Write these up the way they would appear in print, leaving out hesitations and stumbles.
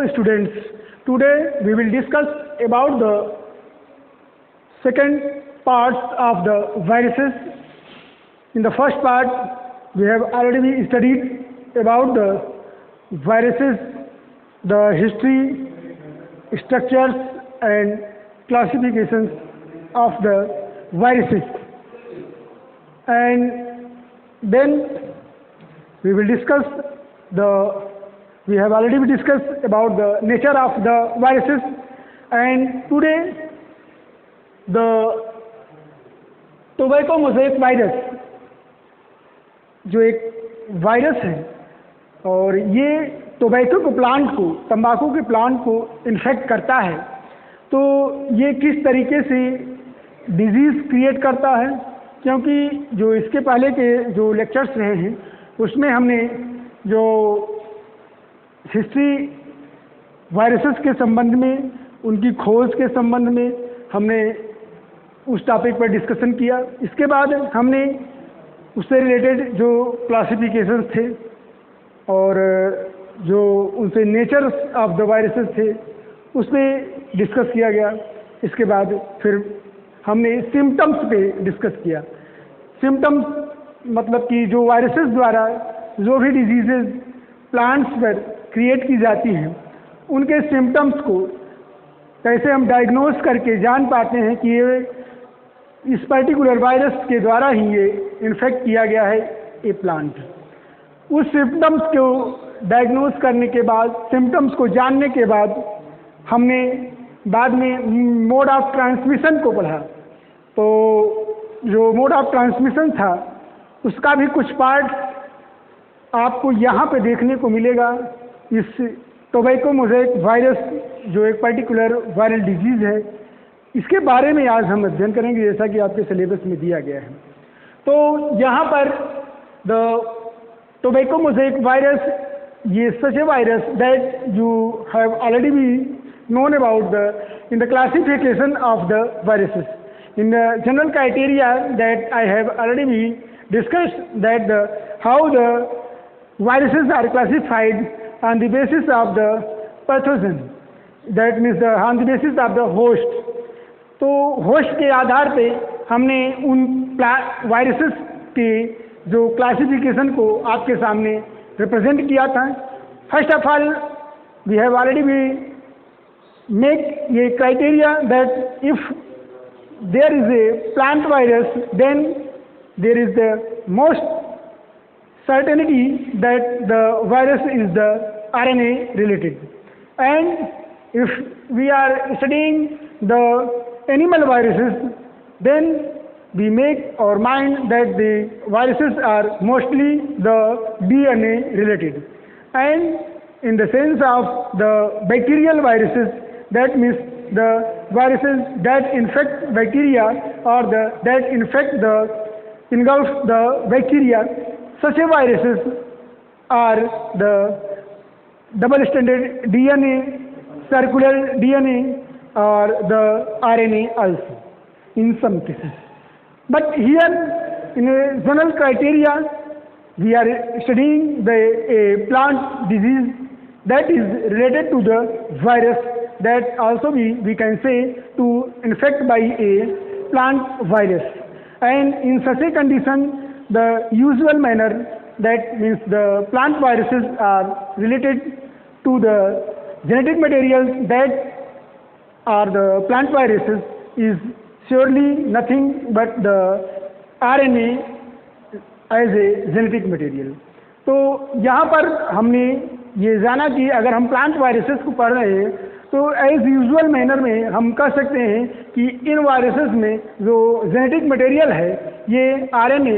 Students, today we will discuss about the second parts of the viruses. In the first part, we have already studied about the viruses, the history, structures and classifications of the viruses. And then we will discuss we have already discussed about the nature of the viruses, and today the tobacco mosaic virus जो एक virus है और ये tobacco के plant को, तंबाकू के plant को इन्फेक्ट करता है, तो ये किस तरीके से डिजीज़ क्रिएट करता है। क्योंकि जो इसके पहले के जो लेक्चर्स रहे हैं उसमें हमने जो हिस्ट्री वायरसेस के संबंध में, उनकी खोज के संबंध में हमने उस टॉपिक पर डिस्कशन किया। इसके बाद हमने उससे रिलेटेड जो क्लासिफिकेशंस थे और जो उनसे नेचर ऑफ द वायरसेस थे उस पर डिस्कस किया गया। इसके बाद फिर हमने सिम्टम्स पे डिस्कस किया। सिम्टम्स मतलब कि जो वायरसेस द्वारा जो भी डिजीजेज प्लांट्स पर क्रिएट की जाती हैं उनके सिम्टम्स को कैसे हम डायग्नोज करके जान पाते हैं कि ये इस पर्टिकुलर वायरस के द्वारा ही ये इन्फेक्ट किया गया है ये प्लांट। उस सिम्टम्स को डायग्नोज करने के बाद, सिम्टम्स को जानने के बाद हमने बाद में मोड ऑफ ट्रांसमिशन को पढ़ा। तो जो मोड ऑफ ट्रांसमिशन था उसका भी कुछ पार्ट आपको यहाँ पे देखने को मिलेगा। इस टोबैको मोज़ेक वायरस जो एक पर्टिकुलर वायरल डिजीज़ है, इसके बारे में आज हम अध्ययन करेंगे जैसा कि आपके सिलेबस में दिया गया है। तो यहाँ पर द टोबैको मोज़ेक वायरस, ये such a virus that you have already be known about in the classification of the viruses. In the general criteria that I have already discussed that how the viruses are classified on the basis of the pathogen, that means on the basis of the host. तो host के आधार पे हमने उन viruses के जो classification को आपके सामने रिप्रेजेंट किया था। First of all we have already be make a criteria that if there is a plant virus, then there is the most certainty that the virus is the RNA related. And if we are studying the animal viruses, then we make our mind that the viruses are mostly the DNA related. And in the sense of the bacterial viruses, that means the viruses that infect bacteria or that engulf the bacteria, such a viruses are the double-stranded DNA, circular DNA or the RNA also in some cases. But here in a general criteria we are studying a plant disease that is related to the virus, that also we can say to infect by a plant virus. And in such a condition, the usual manner, that means the plant viruses are related to the genetic materials that are the plant viruses is surely nothing but the RNA as a genetic material. तो यहाँ पर हमने ये जाना कि अगर हम plant viruses को पढ़ रहे हैं तो एज यूजुअल मैनर में हम कह सकते हैं कि इन वायरसेस में जो जेनेटिक मटेरियल है ये आरएनए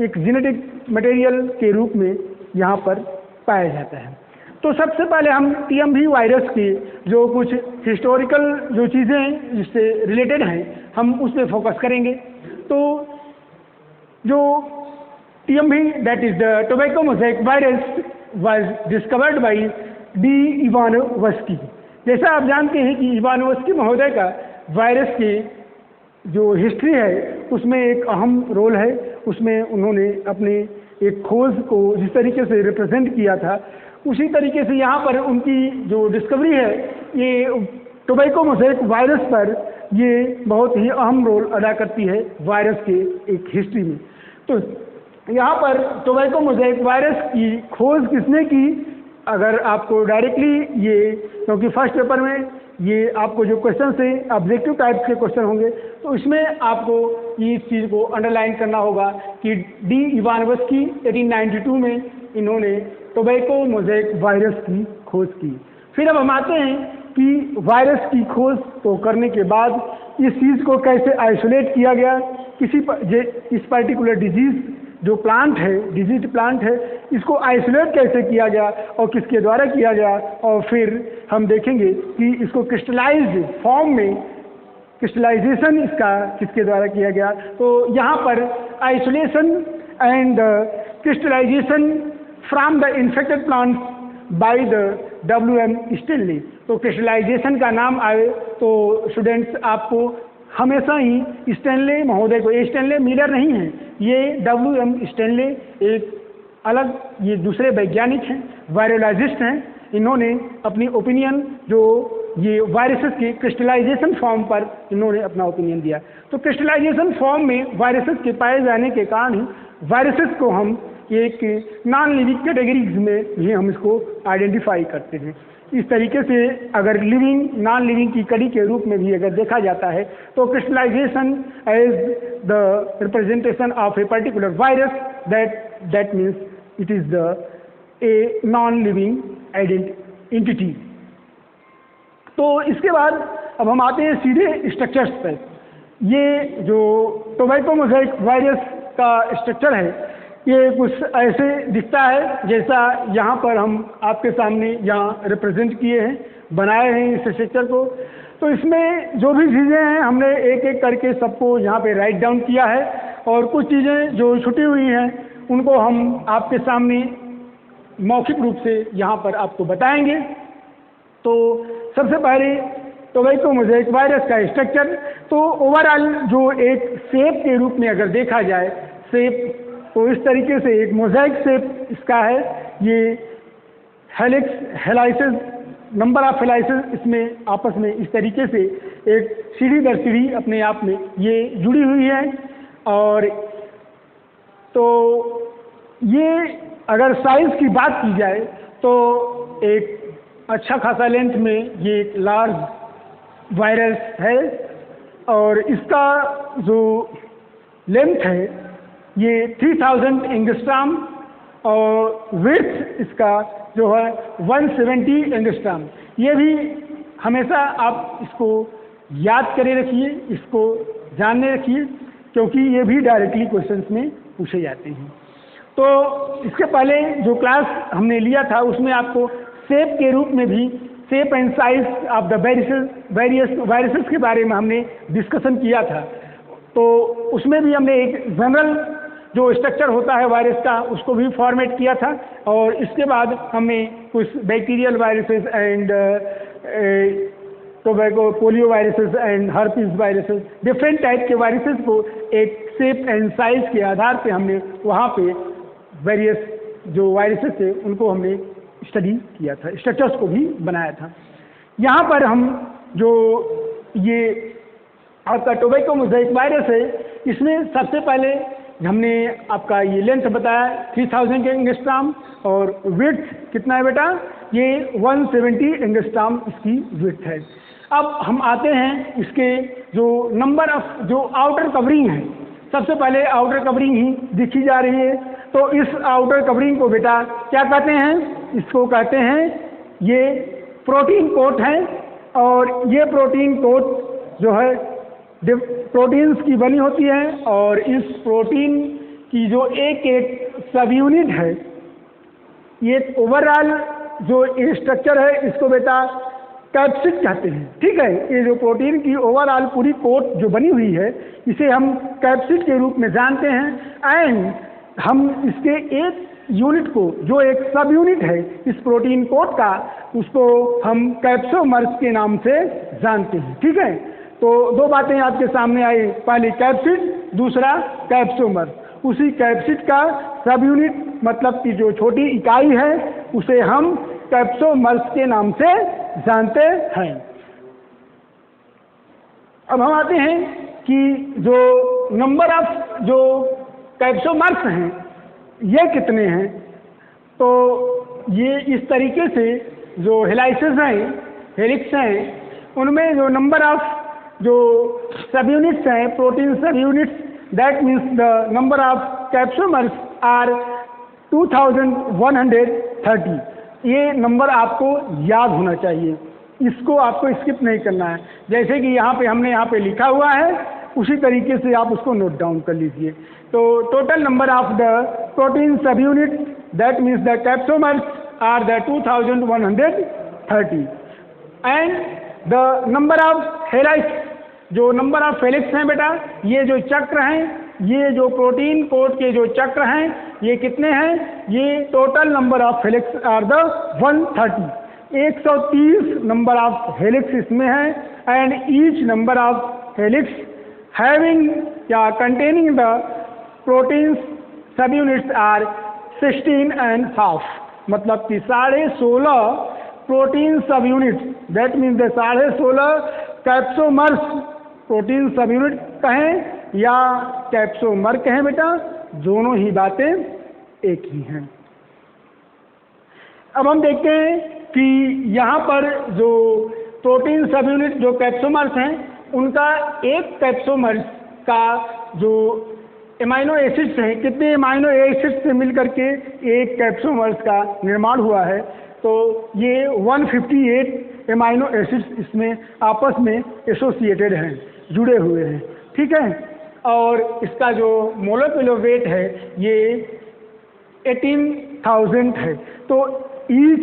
एक जेनेटिक मटेरियल के रूप में यहाँ पर पाया जाता है। तो सबसे पहले हम टीएमवी वायरस की जो कुछ हिस्टोरिकल जो चीज़ें जिससे रिलेटेड हैं हम उस पर फोकस करेंगे। तो जो TMV that is the tobacco mosaic virus was discovered by D Ivanovsky. जैसा आप जानते हैं कि इवानोव्स्की महोदय का वायरस की जो हिस्ट्री है उसमें एक अहम रोल है। उसमें उन्होंने अपने एक खोज को जिस तरीके से रिप्रेजेंट किया था उसी तरीके से यहाँ पर उनकी जो डिस्कवरी है ये टोबैको मोज़ेक वायरस पर ये बहुत ही अहम रोल अदा करती है वायरस के एक हिस्ट्री में। तो यहाँ पर टोबैको मोज़ेक वायरस की खोज किसने की, अगर आपको डायरेक्टली ये, क्योंकि फर्स्ट पेपर में ये आपको जो क्वेश्चन से ऑब्जेक्टिव टाइप के क्वेश्चन होंगे तो इसमें आपको इस चीज़ को अंडरलाइन करना होगा कि डी इवानोव्स्की 1892 में इन्होंने टोबैको मोज़ेक वायरस की खोज की। फिर अब हम आते हैं कि वायरस की खोज तो करने के बाद इस चीज़ को कैसे आइसोलेट किया गया, इस पर्टिकुलर डिजीज़ जो प्लांट है, डिजीज प्लांट है, इसको आइसोलेट कैसे किया गया और किसके द्वारा किया गया, और फिर हम देखेंगे कि इसको क्रिस्टलाइज्ड फॉर्म में क्रिस्टलाइजेशन इसका किसके द्वारा किया गया। तो यहाँ पर isolation and crystallisation from the infected plant by the WM Stanley. तो क्रिस्टलाइजेशन का नाम आए तो स्टूडेंट्स आपको हमेशा ही स्टेनले महोदय को, ये स्टेनले मिलर नहीं है, ये WM स्टेनले एक अलग, ये दूसरे वैज्ञानिक हैं, वायरोलॉजिस्ट हैं। इन्होंने अपनी ओपिनियन जो ये वायरसेस के क्रिस्टलाइजेशन फॉर्म पर इन्होंने अपना ओपिनियन दिया। तो क्रिस्टलाइजेशन फॉर्म में वायरसेस के पाए जाने के कारण ही वायरसेस को हम एक नॉन लिविंग कैटेगरीज में भी हम इसको आइडेंटिफाई करते हैं। इस तरीके से अगर लिविंग नॉन लिविंग की कड़ी के रूप में भी अगर देखा जाता है तो crystallisation as the representation of a particular virus that means it is the a non living entity. तो इसके बाद अब हम आते हैं सीधे स्ट्रक्चर्स पर। ये जो टोबैको मोज़ेक वायरस का स्ट्रक्चर है ये कुछ ऐसे दिखता है जैसा यहाँ पर हम आपके सामने यहाँ रिप्रेजेंट किए हैं, बनाए हैं इस स्ट्रक्चर को। तो इसमें जो भी चीज़ें हैं हमने एक एक करके सबको यहाँ पे राइट डाउन किया है, और कुछ चीज़ें जो छुटी हुई हैं उनको हम आपके सामने मौखिक रूप से यहाँ पर आपको बताएंगे। तो सबसे पहले टोबैको मोज़ेक वायरस का स्ट्रक्चर, तो ओवरऑल जो एक शेप के रूप में अगर देखा जाए, शेप तो इस तरीके से एक मोज़ेक शेप इसका है। ये हेलिक्स, हेलाइसिस, नंबर ऑफ हेलाइसिस इसमें आपस में इस तरीके से एक सीढ़ी दर सीढ़ी अपने आप में ये जुड़ी हुई है। और तो ये अगर साइज़ की बात की जाए तो एक अच्छा खासा लेंथ में ये एक लार्ज वायरस है, और इसका जो लेंथ है ये 3000 एंगस्ट्राम और विड्थ इसका जो है 170 एंगस्ट्राम। ये भी हमेशा आप इसको याद करे रखिए, इसको जानने रखिए, क्योंकि ये भी डायरेक्टली क्वेश्चंस में पूछे जाते हैं। तो इसके पहले जो क्लास हमने लिया था उसमें आपको शेप के रूप में भी, shape and size of the various viruses के बारे में हमने डिस्कशन किया था। तो उसमें भी हमने एक जनरल जो स्ट्रक्चर होता है वायरस का उसको भी फॉर्मेट किया था, और इसके बाद हमने कुछ bacterial viruses and tobacco polio viruses and herpes viruses, different type के वायरसेस को एक शेप एंड साइज के आधार पे हमने वहाँ पे वेरियस जो वायरसेस थे उनको हमने स्टडी किया था, स्ट्रक्चर्स को भी बनाया था। यहाँ पर हम जो ये आपका टोबैको मोज़ेक वायरस है, इसमें सबसे पहले हमने आपका ये लेंथ बताया 3000 एंगस्ट्राम, और विड्थ कितना है बेटा, ये 170 एंगस्ट्राम इसकी विड्थ है। अब हम आते हैं इसके जो नंबर ऑफ जो आउटर कवरिंग है, सबसे पहले आउटर कवरिंग ही दिखी जा रही है। तो इस आउटर कवरिंग को बेटा क्या कहते हैं, इसको कहते हैं ये प्रोटीन कोट है, और ये प्रोटीन कोट जो है प्रोटीन्स की बनी होती है, और इस प्रोटीन की जो एक एक सब यूनिट है, ये ओवरऑल जो स्ट्रक्चर है इसको बेटा कैप्सिड कहते हैं। ठीक है, ये जो प्रोटीन की ओवरऑल पूरी कोट जो बनी हुई है इसे हम कैप्सिड के रूप में जानते हैं। एंड हम इसके एक यूनिट को जो एक सब यूनिट है इस प्रोटीन कोट का, उसको हम कैप्सोमर्स के नाम से जानते हैं। ठीक है, तो दो बातें आपके सामने आई, पहली कैप्सिड, दूसरा कैप्सोमर। उसी कैप्सिड का सब यूनिट मतलब कि जो छोटी इकाई है उसे हम कैप्सोमर्स के नाम से जानते हैं। अब हम आते हैं कि जो नंबर ऑफ जो कैप्सोमर्स हैं ये कितने हैं। तो ये इस तरीके से जो हेलाइसिस हैं, हेलिक्स हैं, उनमें जो नंबर ऑफ जो सब यूनिट्स हैं, protein subunits, that means the number of capsomers are 2130। ये नंबर आपको याद होना चाहिए, इसको आपको स्किप नहीं करना है। जैसे कि हमने यहाँ पे लिखा हुआ है उसी तरीके से आप उसको नोट डाउन कर लीजिए। तो total number of the protein subunit that means the capsomers are the 2130 and the number of helix, जो नंबर ऑफ हेलिक्स हैं बेटा, ये जो चक्र हैं, ये जो प्रोटीन कोड के जो चक्र हैं ये कितने हैं, ये total number of helix are the 130। 130 number of helix इसमें है and each number of helix having या containing the proteins subunits are 16.5, मतलब कि 16.5 protein subunits, that means the 16.5 capsomers, protein subunit कहें या कैप्सोमर कहें बेटा, दोनों ही बातें एक ही हैं। अब हम देखते हैं कि यहाँ पर जो प्रोटीन सब यूनिट जो कैप्सोमर्स हैं उनका एक कैप्सोमर्स का जो एमाइनो एसिड्स हैं, कितने एमाइनो एसिड्स से मिलकर के एक कैप्सोमर्स का निर्माण हुआ है, तो ये 158 एमाइनो एसिड्स इसमें आपस में एसोसिएटेड हैं, जुड़े हुए हैं, ठीक है। और इसका जो मोलेकुलर वेट है ये 18,000 है। तो ईच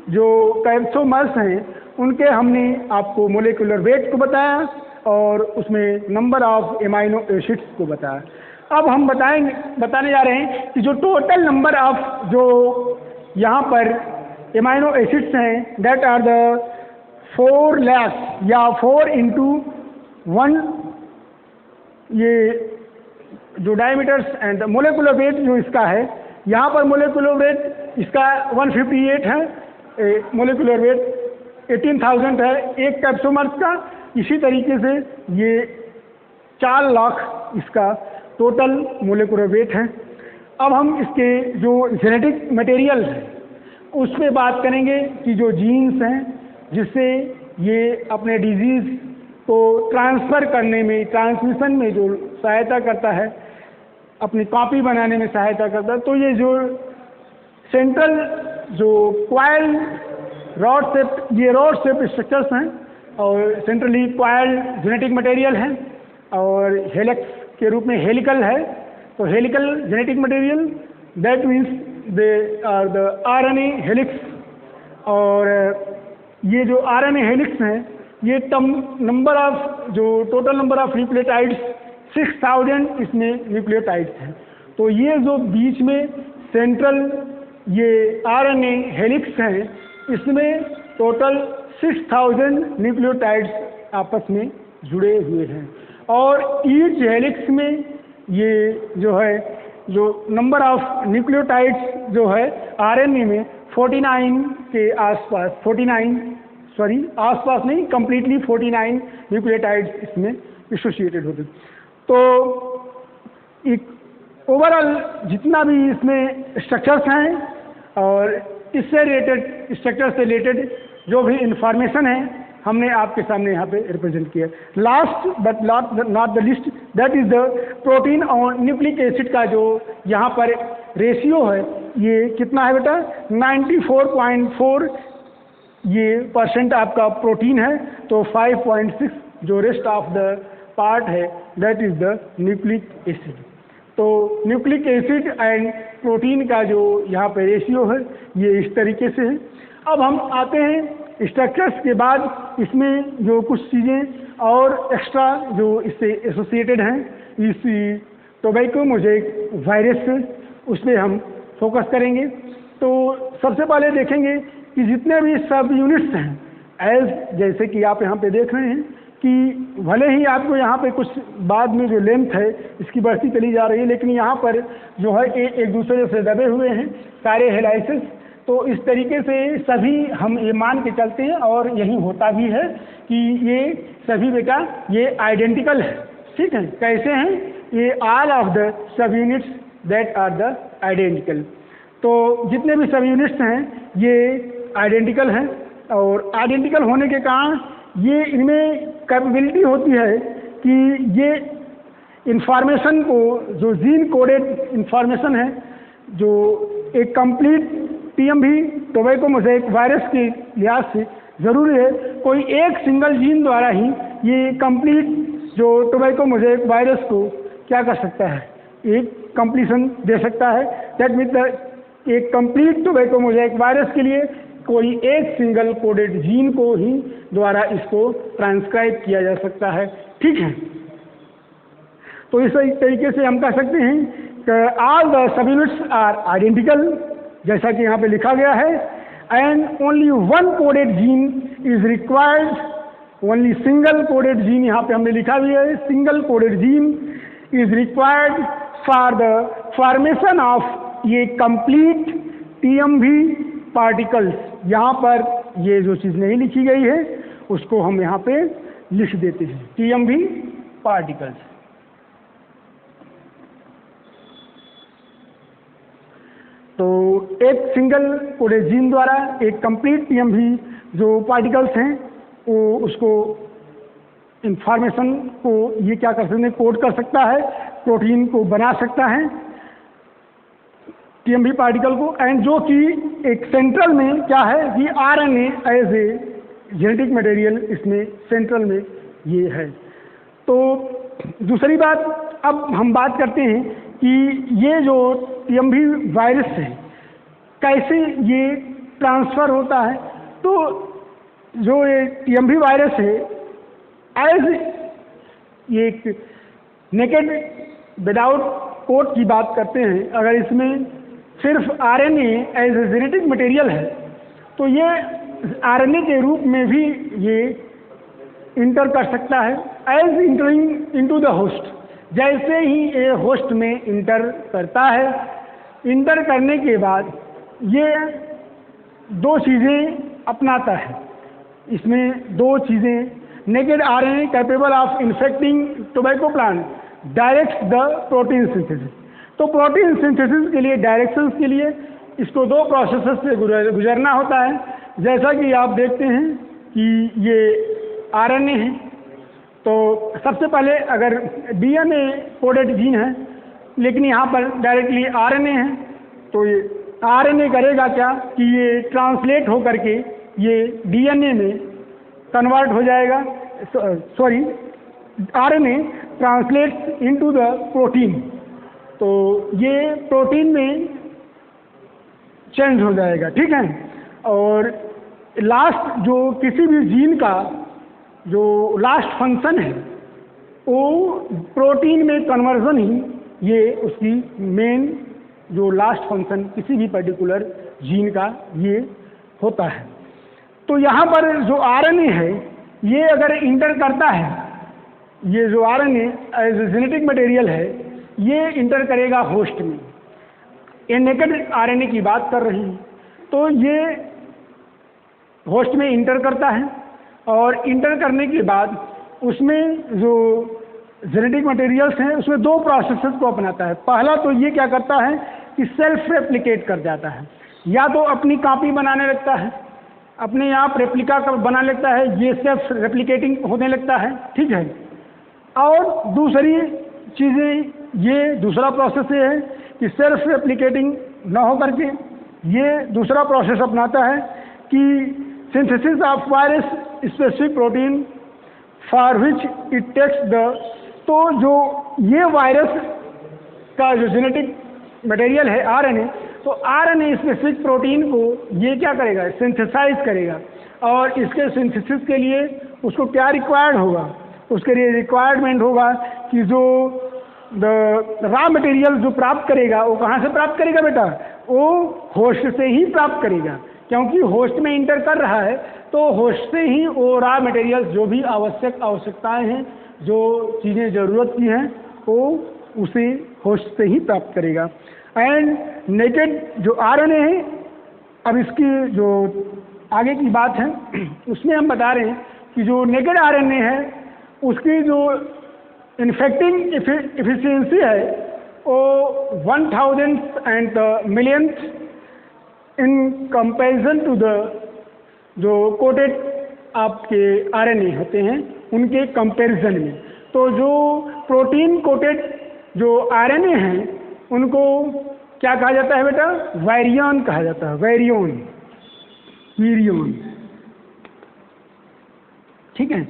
जो कैप्सोमर्स हैं उनके हमने आपको मोलेकुलर वेट को बताया और उसमें नंबर ऑफ एमाइनो एसिड्स को बताया। अब हम बताने जा रहे हैं कि जो टोटल नंबर ऑफ जो यहाँ पर एमाइनो एसिड्स हैं दैट आर द 4 लाख या 4 into 1, ये जो डायमीटर्स एंड मोलेकुलर वेट जो इसका है, यहाँ पर मोलेकुलर वेट इसका 158 है, मोलेकुलर वेट 18,000 है एक कैप्सोमर्स का। इसी तरीके से ये 4 लाख इसका टोटल मोलेकुलर वेट है। अब हम इसके जो जेनेटिक मटेरियल है उस पर बात करेंगे कि जो जीन्स हैं जिससे ये अपने डिजीज़ को ट्रांसफ़र करने में, ट्रांसमिशन में जो सहायता करता है, अपनी कॉपी बनाने में सहायता करता है। तो ये जो सेंट्रल जो क्वाइल रॉड शेप, ये रॉड शेप स्ट्रक्चर्स हैं और सेंट्रली क्वाइल जेनेटिक मटेरियल हैं और हेलिक्स के रूप में हेलिकल है। तो helical genetic material that means they are the RNA helix. और ये जो आरएनए हेलिक्स हैं ये नंबर ऑफ जो टोटल नंबर ऑफ न्यूक्लियोटाइड्स 6000 इसमें न्यूक्लियोटाइड्स हैं। तो ये जो बीच में सेंट्रल ये आरएनए हेलिक्स हैं इसमें टोटल 6000 न्यूक्लियोटाइड्स आपस में जुड़े हुए हैं और ईच हेलिक्स में ये जो है जो नंबर ऑफ न्यूक्लियोटाइड्स जो है आरएनए में 49 के आसपास, 49 सॉरी आसपास नहीं, कंप्लीटली 49 न्यूक्लियोटाइड्स इसमें एसोसिएटेड होते। तो एक ओवरऑल जितना भी इसमें स्ट्रक्चर्स हैं और इससे रिलेटेड स्ट्रक्चर से रिलेटेड जो भी इंफॉर्मेशन है हमने आपके सामने यहाँ पे रिप्रेजेंट किया। Last but not the list that is the protein और न्यूक्लिक एसिड का जो यहाँ पर रेशियो है ये कितना है बेटा, 94.4 ये % आपका प्रोटीन है। तो 5.6 जो रेस्ट ऑफ द पार्ट है that is the nucleic acid. तो न्यूक्लिक एसिड एंड प्रोटीन का जो यहाँ पे रेशियो है ये इस तरीके से है। अब हम आते हैं स्ट्रक्चर्स के बाद इसमें जो कुछ चीज़ें और एक्स्ट्रा जो इससे एसोसिएटेड हैं इस टोबैको मोज़ेक वायरस से, उस पर हम फोकस करेंगे। तो सबसे पहले देखेंगे कि जितने भी सब यूनिट्स हैं एज जैसे कि आप यहाँ पे देख रहे हैं कि भले ही आपको यहाँ पे कुछ बाद में जो लेंथ है इसकी बढ़ती चली जा रही है, लेकिन यहाँ पर जो है एक दूसरे से दबे हुए हैं सारे हेलाइसिस। तो इस तरीके से सभी हम ये मान के चलते हैं और यही होता भी है कि ये सभी बेटा ये आइडेंटिकल है। ठीक है, कैसे हैं ये? All of the subunits that are the identical. तो जितने भी सब यूनिट्स हैं ये आइडेंटिकल हैं और आइडेंटिकल होने के कारण ये इनमें कैपेबिलिटी होती है कि ये इंफॉर्मेशन को, जो जीन कोडेड इंफॉर्मेशन है, जो एक complete TMV tobacco mosaic virus के लिहाज से ज़रूरी है, कोई एक सिंगल जीन द्वारा ही ये कंप्लीट जो टोबैको मोज़ेक वायरस को क्या कर सकता है, एक कंप्लीशन दे सकता है। दैट मीन्स एक कंप्लीट टोबैको मोज़ेक वायरस के लिए कोई एक सिंगल कोडेड जीन को ही द्वारा इसको ट्रांसक्राइब किया जा सकता है। ठीक है, तो इस तरीके से हम कह सकते हैं कि all the subunits are identical, जैसा कि यहाँ पे लिखा गया है, and only one coded gene is required, only single coded gene, यहाँ पे हमने लिखा भी है, single coded gene is required for the formation of ये कंप्लीट टीएमवी पार्टिकल्स। यहाँ पर ये जो चीज़ नहीं लिखी गई है उसको हम यहाँ पे लिख देते हैं, टीएमवी पार्टिकल्स। तो एक सिंगल कोडेड जीन द्वारा एक कंप्लीट टीएमवी जो पार्टिकल्स हैं वो उसको इंफॉर्मेशन को ये क्या कर सकते हैं, कोड कर सकता है, प्रोटीन को बना सकता है टीएमवी पार्टिकल को, एंड जो कि एक सेंट्रल में क्या है कि RNA as a genetic material इसमें सेंट्रल में ये है। तो दूसरी बात, अब हम बात करते हैं कि ये जो टीएमवी वायरस है कैसे ये ट्रांसफ़र होता है। तो जो ये टीएमवी वायरस है एज ये एक नेकेड विदाउट कोड की बात करते हैं, अगर इसमें सिर्फ RNA as a genetic material है तो ये आरएनए के रूप में भी ये इंटर कर सकता है as entering into the host. जैसे ही ये होस्ट में इंटर करता है, इंटर करने के बाद ये दो चीज़ें अपनाता है। इसमें दो चीज़ें, naked RNA capable of infecting tobacco plant direct the protein synthesis. तो प्रोटीन सिंथेसिस के लिए, डायरेक्शंस के लिए इसको दो प्रोसेसेस से गुजरना होता है। जैसा कि आप देखते हैं कि ये आरएनए है, तो सबसे पहले अगर डीएनए कोडेड जीन है लेकिन यहाँ पर डायरेक्टली आरएनए है, तो ये आरएनए करेगा क्या कि ये ट्रांसलेट हो करके ये डीएनए में कन्वर्ट हो जाएगा, sorry RNA translates into the protein, तो ये प्रोटीन में चेंज हो जाएगा। ठीक है, और लास्ट जो किसी भी जीन का जो लास्ट फंक्शन है वो प्रोटीन में कन्वर्जन ही ये उसकी मेन जो लास्ट फंक्शन किसी भी पर्टिकुलर जीन का ये होता है। तो यहाँ पर जो आरएनए है ये अगर इंटर करता है, ये जो आरएनए एज जेनेटिक मटेरियल है ये इंटर करेगा होस्ट में। ये नेकेड आरएनए की बात कर रही है, तो ये होस्ट में इंटर करता है और इंटर करने के बाद उसमें जो जेनेटिक मटेरियल्स हैं उसमें दो प्रोसेसेस को अपनाता है। पहला तो ये क्या करता है कि सेल्फ रेप्लिकेट कर जाता है, या तो अपनी कॉपी बनाने लगता है, अपने आप रेप्लिका बना लेता है, ये सेल्फ रेप्लिकेटिंग होने लगता है। ठीक है, और दूसरी चीज़ें ये दूसरा प्रोसेस ये है कि सेल्फ रेप्लिकेटिंग न हो करके ये दूसरा प्रोसेस अपनाता है कि synthesis of virus specific protein for which it takes the, तो जो ये वायरस का जो जेनेटिक मटेरियल है आरएनए, तो आरएनए स्पेसिफिक प्रोटीन को ये क्या करेगा, सिंथेसाइज करेगा, और इसके सिंथेसिस के लिए उसको क्या रिक्वायर्ड होगा, उसके लिए रिक्वायरमेंट होगा कि जो रॉ मटेरियल जो प्राप्त करेगा वो कहाँ से प्राप्त करेगा बेटा, वो होस्ट से ही प्राप्त करेगा। क्योंकि होस्ट में इंटर कर रहा है तो होस्ट से ही वो रॉ मटेरियल्स जो भी आवश्यकताएं हैं, जो चीज़ें ज़रूरत की हैं, वो उसे होस्ट से ही प्राप्त करेगा। एंड नेकेड जो आरएनए है, अब इसकी जो आगे की बात है उसमें हम बता रहे हैं कि जो नेकेड आरएनए है उसकी जो इन्फेक्टिंग एफिशिएंसी है वो 1000th and the millionth in comparison to the जो कोटेड आपके आरएनए होते हैं उनके कंपैरिजन में। तो जो प्रोटीन कोटेड जो आरएनए हैं उनको क्या कहा जाता है बेटा? वैरियन कहा जाता है। वैरियन, ठीक है।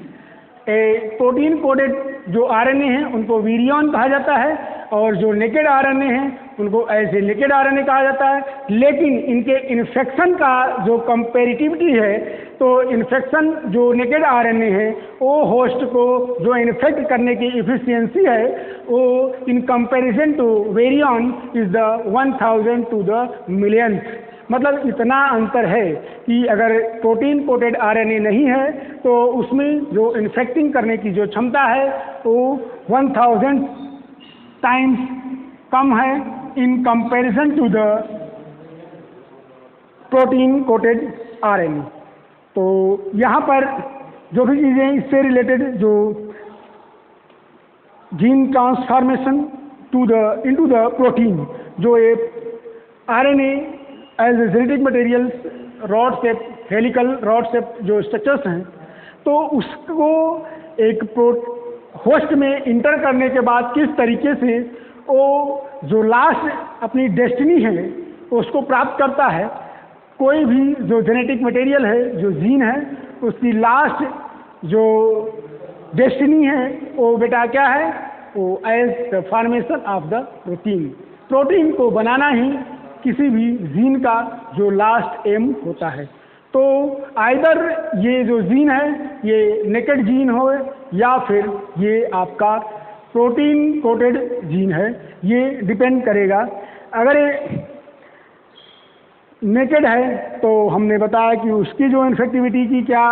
प्रोटीन कोडेड जो आरएनए हैं उनको वीरियन कहा जाता है, और जो नेकेड आरएनए हैं उनको ऐसे नेकेड आरएनए कहा जाता है। लेकिन इनके इन्फेक्शन का जो कंपेरेटिविटी है, तो इन्फेक्शन जो नेकेड आरएनए है वो होस्ट को जो इन्फेक्ट करने की एफिशिएंसी है वो in comparison to virion is the 1000 to the millionth। मतलब इतना अंतर है कि अगर प्रोटीन कोटेड आरएनए नहीं है तो उसमें जो इन्फेक्टिंग करने की जो क्षमता है वो 1000 टाइम्स कम है in comparison to the protein coated RNA. तो यहाँ पर जो भी चीज़ें इससे रिलेटेड जो gene transformation into the protein, जो ये RNA as a genetic materials rod shape, helical rod shape जो स्ट्रक्चर्स हैं, तो उसको एक होस्ट में इंटर करने के बाद किस तरीके से वो जो लास्ट अपनी डेस्टिनी है उसको प्राप्त करता है। कोई भी जो जेनेटिक मटेरियल है, जो जीन है, उसकी लास्ट जो डेस्टिनी है वो बेटा क्या है? वो as the formation of the protein. Protein को बनाना ही किसी भी जीन का जो लास्ट एम होता है। तो आइदर ये जो जीन है ये नेकेड जीन हो या फिर ये आपका प्रोटीन कोटेड जीन है, ये डिपेंड करेगा। अगर ये नेकेड है तो हमने बताया कि उसकी जो इन्फेक्टिविटी की क्या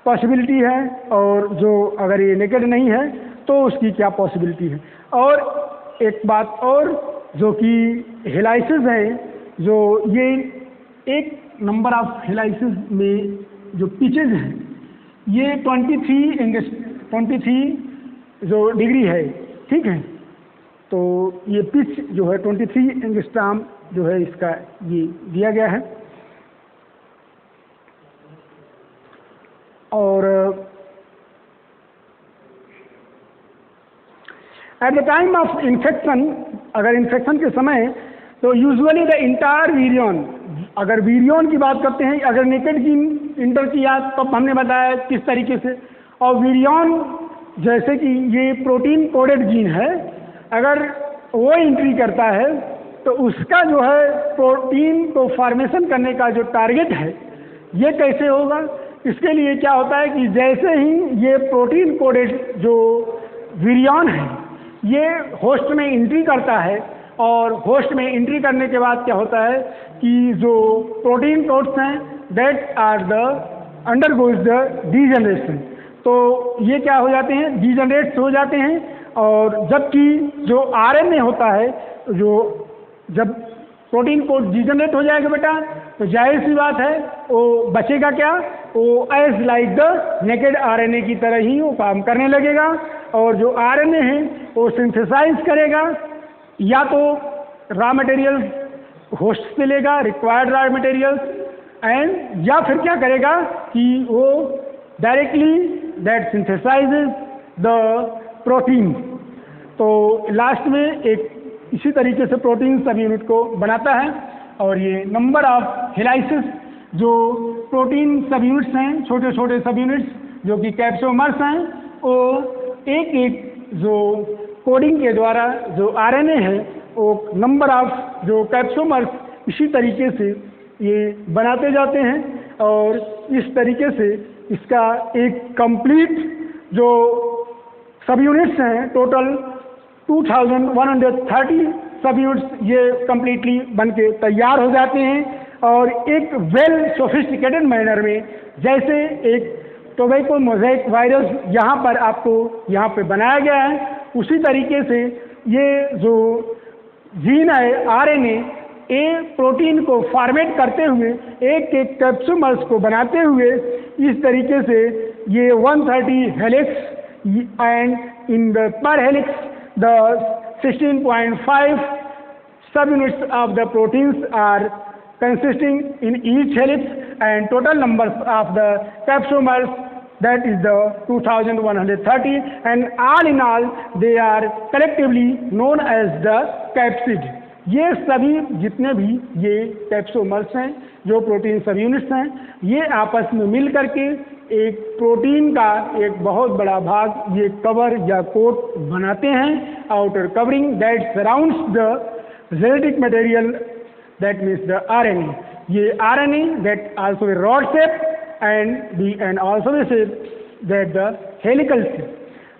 पॉसिबिलिटी है, और जो अगर ये नेकेड नहीं है तो उसकी क्या पॉसिबिलिटी है। और एक बात और, जो कि हेलाइसिस है, जो ये एक नंबर ऑफ हेलाइसिस में जो पिचेज हैं ये 23 जो डिग्री है, ठीक है। तो ये पिच जो है 23 एंगस्ट्रॉम जो है इसका ये दिया गया है। और at the time of infection, अगर इन्फेक्शन के समय, तो यूजुअली द इंटायर वीरियन, अगर वीरियन की बात करते हैं, अगर नेकेड जीन इंटर किया तो हमने बताया किस तरीके से, और वीरियन जैसे कि ये प्रोटीन कोडेड जीन है, अगर वो एंट्री करता है तो उसका जो है प्रोटीन को फॉर्मेशन करने का जो टारगेट है ये कैसे होगा। इसके लिए क्या होता है कि जैसे ही ये प्रोटीन कोडेड जो वीरियन है ये होस्ट में एंट्री करता है, और होस्ट में एंट्री करने के बाद क्या होता है कि जो प्रोटीन कोड्स हैं that are the undergoes the degeneration. तो ये क्या हो जाते हैं? डीजनरेट्स हो जाते हैं। और जबकि जो आरएनए होता है, जो जब प्रोटीन कोड डीजनरेट हो जाएगा बेटा, तो जाहिर सी बात है वो बचेगा क्या? वो as like the naked RNA की तरह ही वो काम करने लगेगा। और जो आरएनए है वो सिंथेसाइज करेगा, या तो रॉ मटेरियल्स होस्ट से लेगा, रिक्वायर्ड रॉ मटेरियल्स, एंड या फिर क्या करेगा कि वो डायरेक्टली दैट सिंथेसाइजेज द प्रोटीन। तो लास्ट में एक इसी तरीके से प्रोटीन सब यूनिट को बनाता है। और ये नंबर ऑफ हेलाइसिस जो प्रोटीन सब यूनिट्स हैं, छोटे छोटे सब यूनिट्स जो कि कैप्सोमर्स हैं, वो एक एक जो कोडिंग के द्वारा जो आरएनए है वो नंबर ऑफ जो कैप्सोमर्स इसी तरीके से ये बनाते जाते हैं। और इस तरीके से इसका एक कंप्लीट जो सब यूनिट्स हैं, टोटल 2130 सब यूनिट्स ये कम्प्लीटली बन के तैयार हो जाते हैं। और एक वेल सोफिस्टिकेटेड मैनर में, जैसे एक टोबैको मोज़ेक वायरस यहाँ पर आपको यहाँ पे बनाया गया है, उसी तरीके से ये जो जीन है आरएनए ए प्रोटीन को फॉर्मेट करते हुए एक एक कैप्सूमर्स को बनाते हुए इस तरीके से ये 130 हेलिक्स एंड इन द पर helix the 16.5 subunits of the proteins are consisting in each helix and total numbers of the capsomers, that is the 2130, and all in all they are collectively known as the capsid. ये सभी जितने भी ये capsomeres हैं जो protein सब units हैं, ये आपस में मिल करके एक प्रोटीन का एक बहुत बड़ा भाग ये कवर या कोट बनाते हैं, outer covering that surrounds the genetic material, that means the RNA. ये RNA that also a rod shape and also the shape that the helical shape.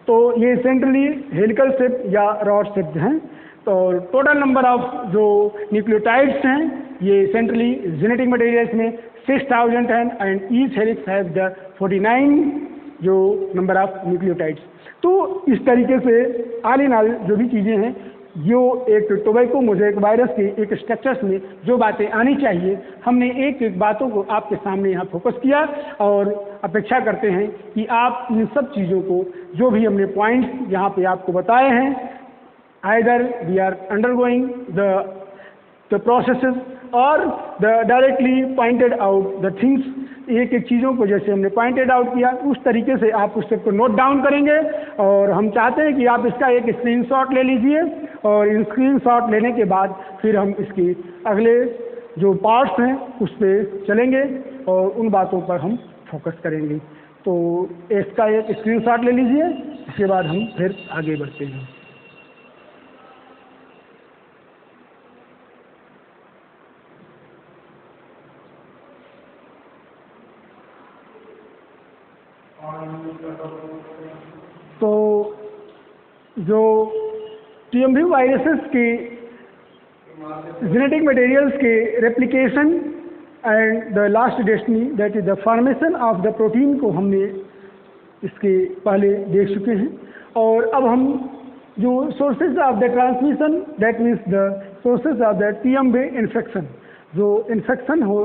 तो ये सेंट्रली हेलिकल शेप या रॉड शेप हैं। तो total number of जो nucleotides हैं ये centrally genetic materials में 6000 हैं and each helix have the 49 जो नंबर ऑफ न्यूक्लियोटाइड्स। तो इस तरीके से ऑल इन ऑल जो भी चीज़ें हैं जो एक टोबैको मोज़ेक वायरस के एक स्ट्रक्चर्स में जो बातें आनी चाहिए, हमने एक एक बातों को आपके सामने यहाँ फोकस किया और अपेक्षा करते हैं कि आप इन सब चीज़ों को जो भी हमने पॉइंट्स यहाँ पे आपको बताए हैं, either we are undergoing the processes और the directly pointed out the things, एक एक चीज़ों को जैसे हमने पॉइंटेड आउट किया उस तरीके से आप उस सबको नोट डाउन करेंगे। और हम चाहते हैं कि आप इसका एक स्क्रीनशॉट ले लीजिए और इन स्क्रीनशॉट लेने के बाद फिर हम इसके अगले जो पार्ट्स हैं उस पर चलेंगे और उन बातों पर हम फोकस करेंगे। तो इसका एक स्क्रीनशॉट ले लीजिए, इसके बाद हम फिर आगे बढ़ते हैं। तो जो टीएमवी वायरसेस के जेनेटिक मटेरियल्स के replication and the last destiny that is the formation of the protein को हमने इसके पहले देख चुके हैं। और अब हम जो sources of the transmission that means the sources of the TMV infection, जो इन्फेक्शन हो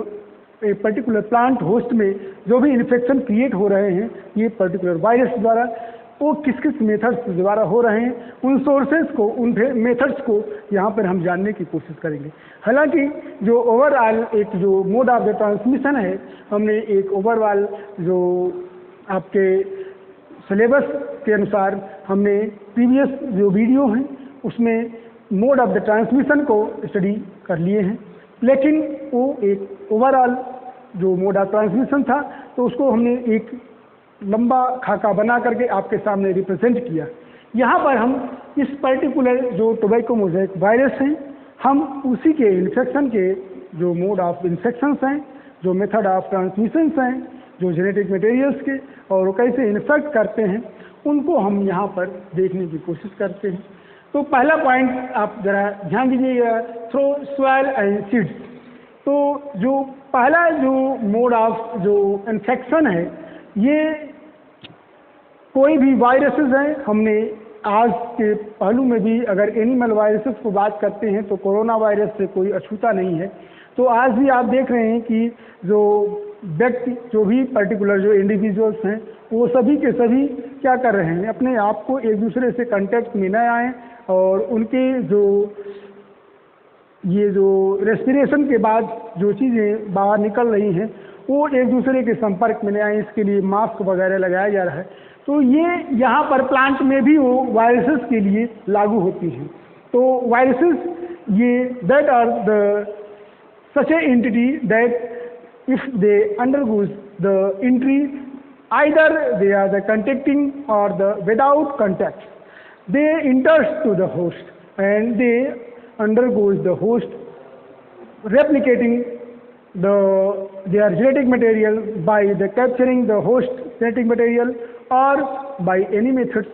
एक पर्टिकुलर प्लांट होस्ट में जो भी इन्फेक्शन क्रिएट हो रहे हैं ये पर्टिकुलर वायरस द्वारा, वो किस किस मेथड्स द्वारा हो रहे हैं, उन सोर्सेज को उन मेथड्स को यहाँ पर हम जानने की कोशिश करेंगे। हालांकि जो ओवरऑल एक जो मोड ऑफ द ट्रांसमिशन है, हमने एक ओवरऑल जो आपके सिलेबस के अनुसार हमने प्रीवियस जो वीडियो हैं उसमें मोड ऑफ द ट्रांसमिशन को स्टडी कर लिए हैं, लेकिन वो एक ओवरऑल जो मोड ऑफ ट्रांसमिशन था तो उसको हमने एक लंबा खाका बना करके आपके सामने रिप्रेजेंट किया। यहाँ पर हम इस पर्टिकुलर जो टोबैको मोज़ेक वायरस हैं, हम उसी के इन्फेक्शन के जो मोड ऑफ इन्फेक्शंस हैं, जो मेथड ऑफ ट्रांसमिशंस हैं, जो जेनेटिक मटेरियल्स के और वो कैसे इन्फेक्ट करते हैं, उनको हम यहाँ पर देखने की कोशिश करते हैं। तो पहला पॉइंट आप ज़रा ध्यान दीजिएगा, थ्रो सॉइल एंड सीड्स। तो जो पहला जो मोड ऑफ जो इन्फेक्शन है, ये कोई भी वायरसेस हैं, हमने आज के पहलू में भी अगर एनिमल वायरसेस को बात करते हैं तो कोरोना वायरस से कोई अछूता नहीं है। तो आज भी आप देख रहे हैं कि जो व्यक्ति जो भी पर्टिकुलर जो इंडिविजुअल्स हैं वो सभी के सभी क्या कर रहे हैं, अपने आप को एक दूसरे से कांटेक्ट में न आए और उनके जो ये जो रेस्पिरेशन के बाद जो चीज़ें बाहर निकल रही हैं वो एक दूसरे के संपर्क में न आए, इसके लिए मास्क वगैरह लगाया जा रहा है। तो ये यहाँ पर प्लांट में भी वो वायरसेस के लिए लागू होती हैं। तो वायरसेस ये that are the such a entity that if they undergoes the entry either they are the contacting और the without contact, they enters to the host and they undergoes the host replicating their genetic material by the capturing the host genetic material or by any methods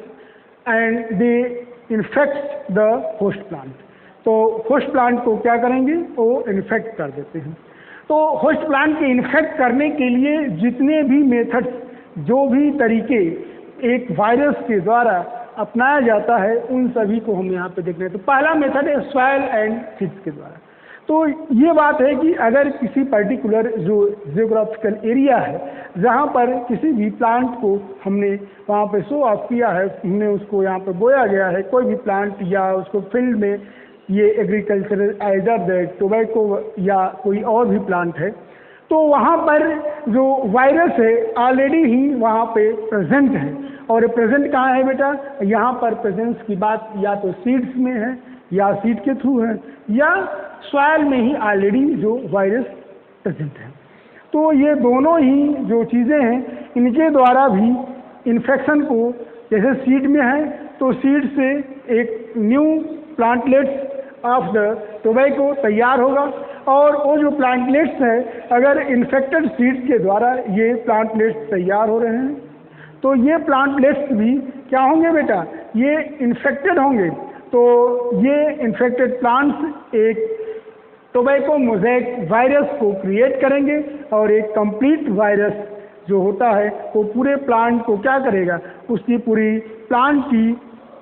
and they infect the host plant. तो host plant को क्या करेंगे, वो infect कर देते हैं। तो host plant के इन्फेक्ट करने के लिए जितने भी मेथड्स, जो भी तरीके एक वायरस के द्वारा अपनाया जाता है, उन सभी को हम यहाँ पे देख रहे हैं। तो पहला मेथड है सॉइल एंड सीड्स के द्वारा। तो ये बात है कि अगर किसी पर्टिकुलर जो जियोग्राफिकल एरिया है जहाँ पर किसी भी प्लांट को हमने वहाँ पे शो ऑफ किया है, हमने उसको यहाँ पे बोया गया है, कोई भी प्लांट या उसको फील्ड में ये एग्रीकल्चरल आइदर टोबैको या कोई और भी प्लांट है, तो वहाँ पर जो वायरस है ऑलरेडी ही वहाँ पे प्रेजेंट है। और प्रेजेंट कहाँ है बेटा? यहाँ पर प्रेजेंस की बात या तो सीड्स में है या सीड के थ्रू है या सॉइल में ही ऑलरेडी जो वायरस प्रेजेंट है। तो ये दोनों ही जो चीज़ें हैं इनके द्वारा भी इन्फेक्शन को, जैसे सीड में है तो सीड से एक new plantlets of the tobacco तैयार होगा, और वो जो प्लांटलेट्स है अगर इन्फेक्टेड सीड्स के द्वारा ये प्लांटलेट्स तैयार हो रहे हैं, तो ये प्लांटलेट्स भी क्या होंगे बेटा? ये इन्फेक्टेड होंगे। तो ये इन्फेक्टेड प्लांट्स एक टोबैको मोज़ेक वायरस को क्रिएट करेंगे, और एक कंप्लीट वायरस जो होता है वो पूरे प्लांट को क्या करेगा? उसकी पूरी प्लांट की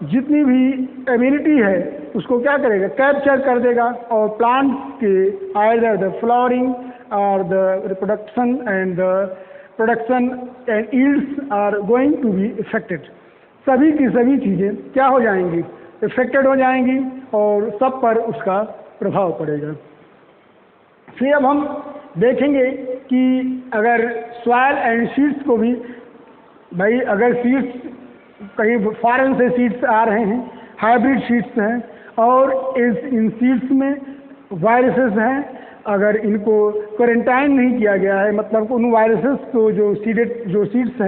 जितनी भी एबिलिटी है उसको क्या करेगा? कैप्चर कर देगा, और प्लांट के आइदर द फ्लावरिंग और the reproduction and the production and yields are going to be affected. सभी की सभी चीज़ें क्या हो जाएंगी? इफेक्टेड हो जाएंगी, और सब पर उसका प्रभाव पड़ेगा। फिर अब हम देखेंगे कि अगर सॉइल एंड सीड्स को भी, भाई अगर सीड्स कहीं फॉरेन से सीड्स आ रहे हैं, हाइब्रिड सीड्स हैं, और इन सीड्स में वायरसेस हैं, अगर इनको क्वारंटाइन नहीं किया गया है, मतलब उन वायरसेस को जो सीड्स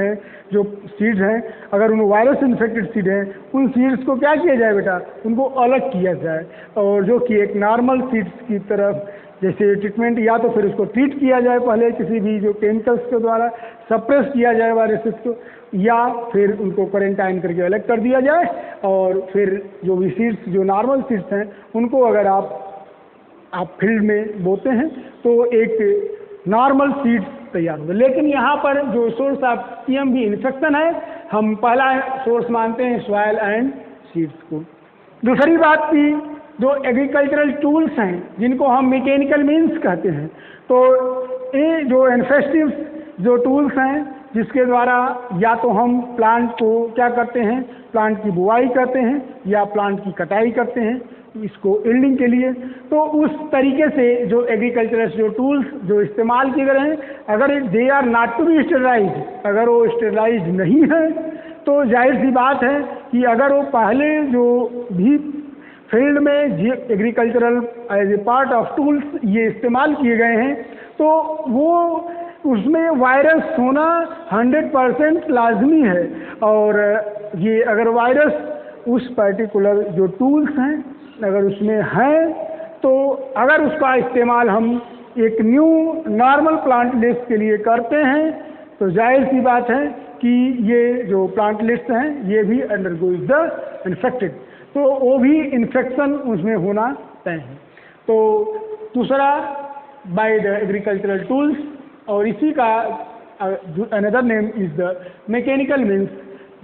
हैं, अगर उन वायरस इन्फेक्टेड सीड हैं, उन सीड्स को क्या किया जाए बेटा? उनको अलग किया जाए, और जो कि एक नॉर्मल सीड्स की तरफ जैसे ट्रीटमेंट, या तो फिर उसको ट्रीट किया जाए पहले किसी भी जो केमिकल्स के द्वारा सप्रेस किया जाए वायरसेस को, या फिर उनको क्वारंटाइन करके अलग कर दिया जाए, और फिर जो भी सीड्स जो नॉर्मल सीड्स हैं उनको अगर आप फील्ड में बोते हैं तो एक नॉर्मल सीड्स तैयार होगा। लेकिन यहाँ पर जो सोर्स ऑफ पीएमवी इन्फेक्शन है, हम पहला सोर्स मानते हैं सॉइल एंड सीड्स को। दूसरी बात की जो एग्रीकल्चरल टूल्स हैं जिनको हम मैकेनिकल मीन्स कहते हैं, तो ये जो इन्फेस्टिव जो टूल्स हैं जिसके द्वारा या तो हम प्लांट को क्या करते हैं? प्लांट की बुआई करते हैं या प्लांट की कटाई करते हैं इसको यील्डिंग के लिए। तो उस तरीके से जो एग्रीकल्चरल जो टूल्स जो इस्तेमाल किए गए हैं, अगर they are not to be sterilize, अगर वो स्टेरलाइज नहीं है, तो जाहिर सी बात है कि अगर वो पहले जो भी फील्ड में agricultural as a part of tools ये इस्तेमाल किए गए हैं, तो वो उसमें वायरस होना 100% लाजमी है। और ये अगर वायरस उस पर्टिकुलर जो टूल्स हैं अगर उसमें है, तो अगर उसका इस्तेमाल हम एक न्यू नॉर्मल प्लांटलेट्स के लिए करते हैं, तो जाहिर सी बात है कि ये जो प्लांटलेट्स हैं ये भी अंडरगोइंग द इन्फेक्टेड, तो वो भी इन्फेक्शन उसमें होना तय है। तो दूसरा बाय द एग्रीकल्चरल टूल्स, और इसी का another name is the mechanical means,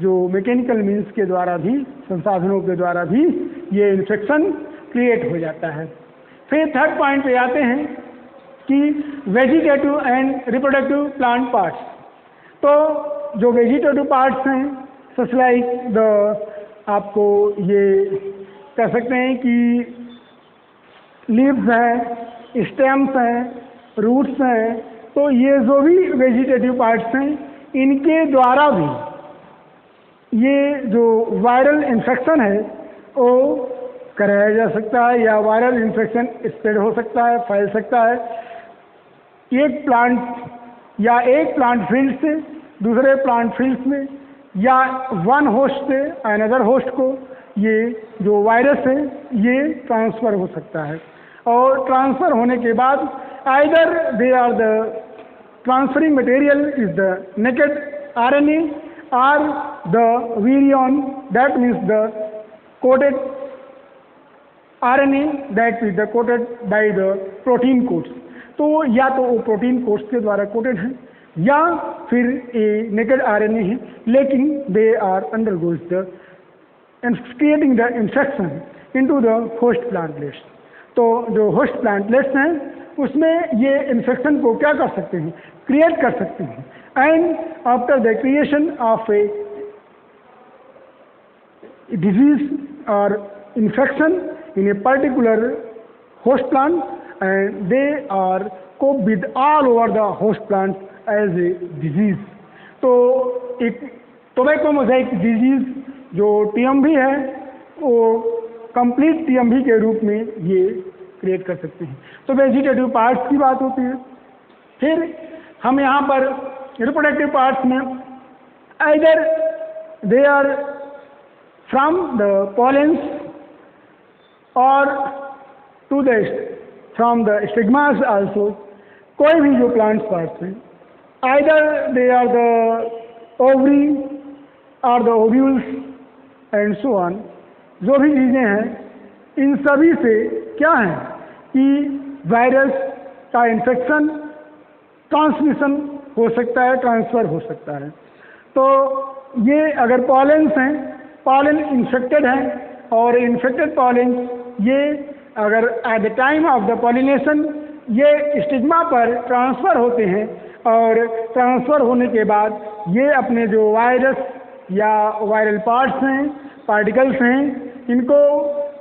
जो मैकेनिकल मीन्स के द्वारा भी, संसाधनों के द्वारा भी ये इन्फेक्शन क्रिएट हो जाता है। फिर थर्ड पॉइंट पे आते हैं कि vegetative and reproductive plant parts. तो जो वेजिटेटिव पार्ट्स हैं सच लाइक द, आपको ये कह सकते हैं कि लीव्स हैं, स्टेम्स हैं, रूट्स हैं, तो ये जो भी वेजिटेटिव पार्ट्स हैं इनके द्वारा भी ये जो वायरल इन्फेक्शन है वो कराया जा सकता है, या वायरल इन्फेक्शन स्प्रेड हो सकता है, फैल सकता है एक प्लांट या एक प्लांट फील्ड से दूसरे प्लांट फील्ड में, या वन होस्ट से अनदर होस्ट को ये जो वायरस है ये ट्रांसफ़र हो सकता है। और ट्रांसफ़र होने के बाद either they are the transferring material is the naked RNA or the virion, that means the coated RNA that is the coated by the protein coats. तो या तो वो प्रोटीन कोट्स के द्वारा कोटेड है या फिर ए नेकेड आरएनए है, लेकिन they are undergoes the creating the infection into the host plantlets. तो जो होस्ट प्लांटलेट्स हैं उसमें ये इन्फेक्शन को क्या कर सकते हैं, क्रिएट कर सकते हैं। And after the creation of A disease or infection in a particular host plant and they are cope with all over the host plant as a disease। तो एक टोबैको मोज़ेक डिजीज जो TMV है वो complete TMV के रूप में ये create कर सकते हैं। तो वेजिटेटिव पार्ट्स की बात होती है। फिर हम यहाँ पर रिप्रोडक्टिव पार्ट्स में either they are from the pollens or to the from the stigmas also, कोई भी जो plants parts हैं, either they are the ovary or the ovules and so on, जो भी चीज़ें हैं इन सभी से क्या है कि वायरस का इन्फेक्शन ट्रांसमिशन हो सकता है, ट्रांसफ़र हो सकता है। तो ये अगर पॉलेंस हैं, पॉलन इन्फेक्टेड है और इन्फेक्टेड पॉलन ये अगर at the time of the pollination ये स्टिग्मा पर ट्रांसफ़र होते हैं और ट्रांसफ़र होने के बाद ये अपने जो वायरस या वायरल पार्ट्स हैं, पार्टिकल्स हैं, इनको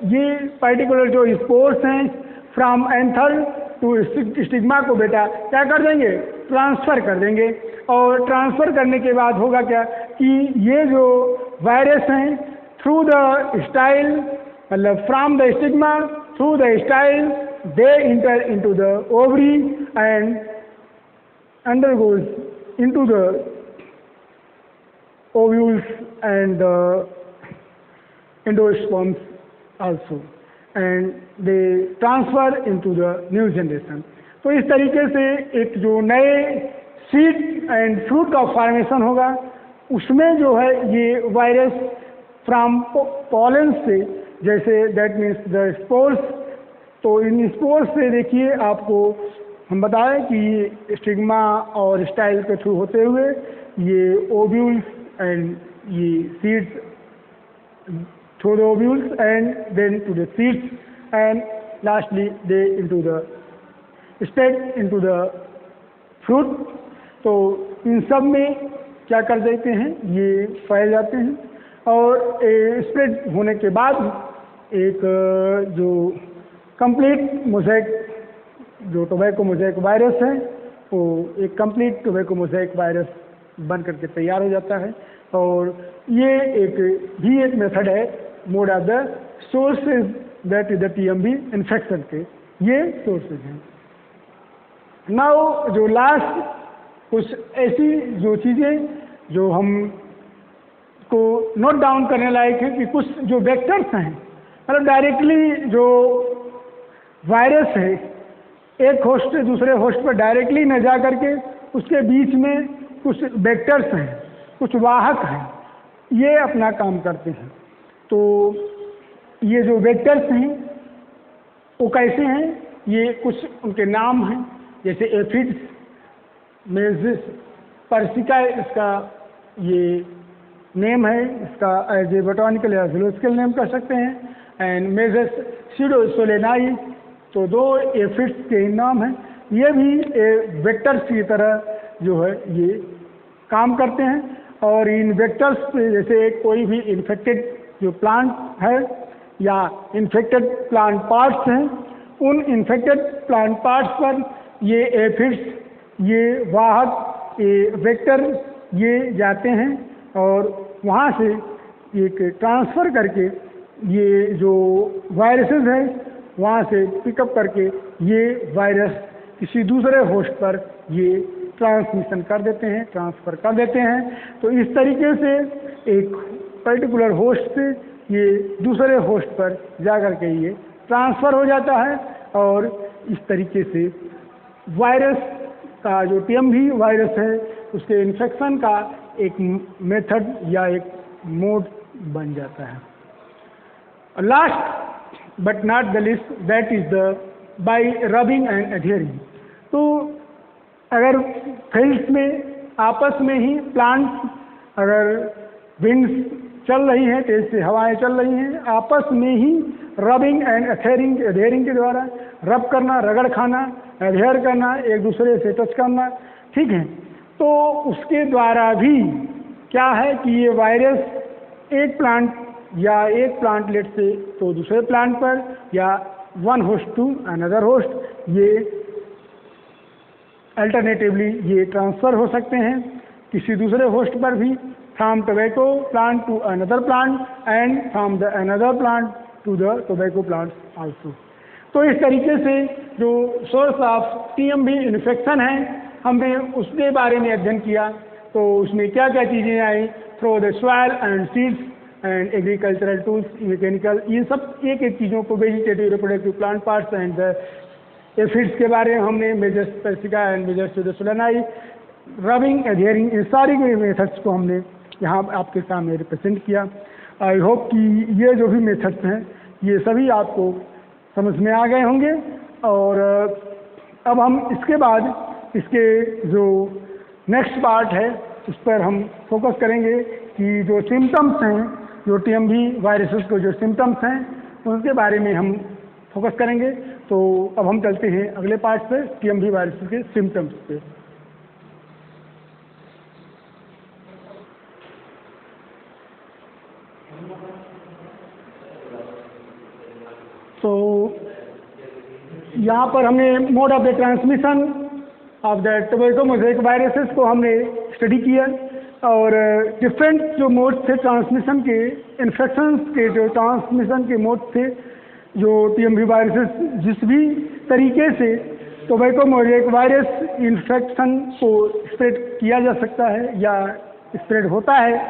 ये पर्टिकुलर जो स्पोर्स हैं फ्रॉम एंथर टू स्टिग्मा को बेटा क्या कर देंगे, ट्रांसफ़र कर देंगे। और ट्रांसफ़र करने के बाद होगा क्या कि ये जो वायरस हैं थ्रू द स्टाइल मतलब from the stigma through the style they inter into the ovary and undergoes into the ovules and endosperms also and they transfer into the new generation. तो इस तरीके से एक जो नए सीड एंड फ्रूट का formation होगा उसमें जो है ये वायरस फ्रॉम पॉलन से, जैसे दैट मीन्स द स्पोर्स, तो इन स्पोर्स से देखिए आपको हम बताएं कि ये स्टिग्मा और स्टाइल के थ्रू होते हुए ये ओव्यूल्स एंड ये seeds through the ovules and then to the seeds and lastly they into the spread into the fruit. तो इन सब में क्या कर देते हैं, ये फैल जाते हैं और स्प्रेड होने के बाद एक जो कंप्लीट मोज़ेक जो टोबैको मोज़ेक वायरस है वो एक कंप्लीट टोबैको मोज़ेक वायरस बन करके तैयार हो जाता है। और ये एक मेथड है mode of the sources that is the TMV infection के ये सोर्सेज हैं। नाउ जो लास्ट कुछ ऐसी जो चीज़ें जो हम को नोट डाउन करने लायक है कि कुछ जो वेक्टर्स हैं मतलब डायरेक्टली जो वायरस है एक होस्ट से दूसरे होस्ट पर डायरेक्टली न जा करके उसके बीच में कुछ वेक्टर्स हैं, कुछ वाहक हैं, ये अपना काम करते हैं। तो ये जो वेक्टर्स हैं वो कैसे हैं, ये कुछ उनके नाम हैं, जैसे एफिड्स, मेजिस, पर्सिका इसका ये नेम है, इसका एज ए बोटानिकल या जूलॉजिकल नेम कर सकते हैं, एंड मेजस सीडोसोलेनाई, तो दो एफिड्स के नाम हैं। ये भी वेक्टर्स की तरह जो है ये काम करते हैं और इन वेक्टर्स पे जैसे कोई भी इन्फेक्टेड जो प्लांट है या इन्फेक्टेड प्लांट पार्ट्स हैं उन इन्फेक्टेड प्लांट पार्ट्स पर ये एफिड्स, ये वाहक, ये वेक्टर ये जाते हैं और वहाँ से एक ट्रांसफ़र करके ये जो वायरसेस हैं वहाँ से पिकअप करके ये वायरस किसी दूसरे होस्ट पर ये ट्रांसमिशन कर देते हैं, ट्रांसफ़र कर देते हैं। तो इस तरीके से एक पर्टिकुलर होस्ट से ये दूसरे होस्ट पर जा कर के ये ट्रांसफ़र हो जाता है और इस तरीके से वायरस का जो TMV वायरस है उसके इन्फेक्शन का एक मेथड या एक मोड बन जाता है। Last but not the least that is the by rubbing and adhering. अगर फील्ड्स में आपस में ही प्लांट्स, अगर विंड्स चल रही हैं, तेज से हवाएं चल रही हैं, आपस में ही रबिंग एंड एधेयरिंग के द्वारा रब करना, रगड़ खाना, एधेयर करना, एक दूसरे से टच करना, ठीक है, तो उसके द्वारा भी क्या है कि ये वायरस एक प्लांट या एक प्लांटलेट से तो दूसरे प्लांट पर या one host to another host ये अल्टरनेटिवली ये ट्रांसफ़र हो सकते हैं किसी दूसरे होस्ट पर भी, from tobacco plant to another plant and from the another plant to the tobacco plant also. तो इस तरीके से जो सोर्स ऑफ टीएमवी इन्फेक्शन है हमने उसके बारे में अध्ययन किया। तो उसमें क्या क्या चीज़ें आई, through the soil and seeds and agricultural tools, mechanical, ये सब एक एक चीज़ों को, vegetative, reproductive, plant parts and aphids के बारे में हमने, मेजर्स पेस्टिका एंड मेजर्स टू द सोलेनाई, रबिंग, एधेयरिंग, इन सारी मेथड्स को हमने यहाँ आपके सामने रिप्रेजेंट किया। आई होप कि ये जो भी मेथड्स हैं ये सभी आपको समझ में आ गए होंगे। और अब हम इसके बाद इसके जो नेक्स्ट पार्ट है उस पर हम फोकस करेंगे कि जो सिम्टम्स हैं, जो टीएमवी वायरसेस को जो सिम्टम्स हैं उनके बारे में हम फोकस करेंगे। तो अब हम चलते हैं अगले पार्ट पे, टीएमवी वायरसेस के सिम्टम्स पे। तो यहाँ पर हमने mode of the transmission of the tobacco mosaic viruses को हमने स्टडी किया और डिफरेंट जो मोड थे ट्रांसमिशन के, इन्फेक्शन के जो ट्रांसमिशन के मोड थे, जो टीएमवी वायरसेस जिस भी तरीके से टोबैको मोज़ेक वायरस इन्फेक्शन को स्प्रेड किया जा सकता है या स्प्रेड होता है,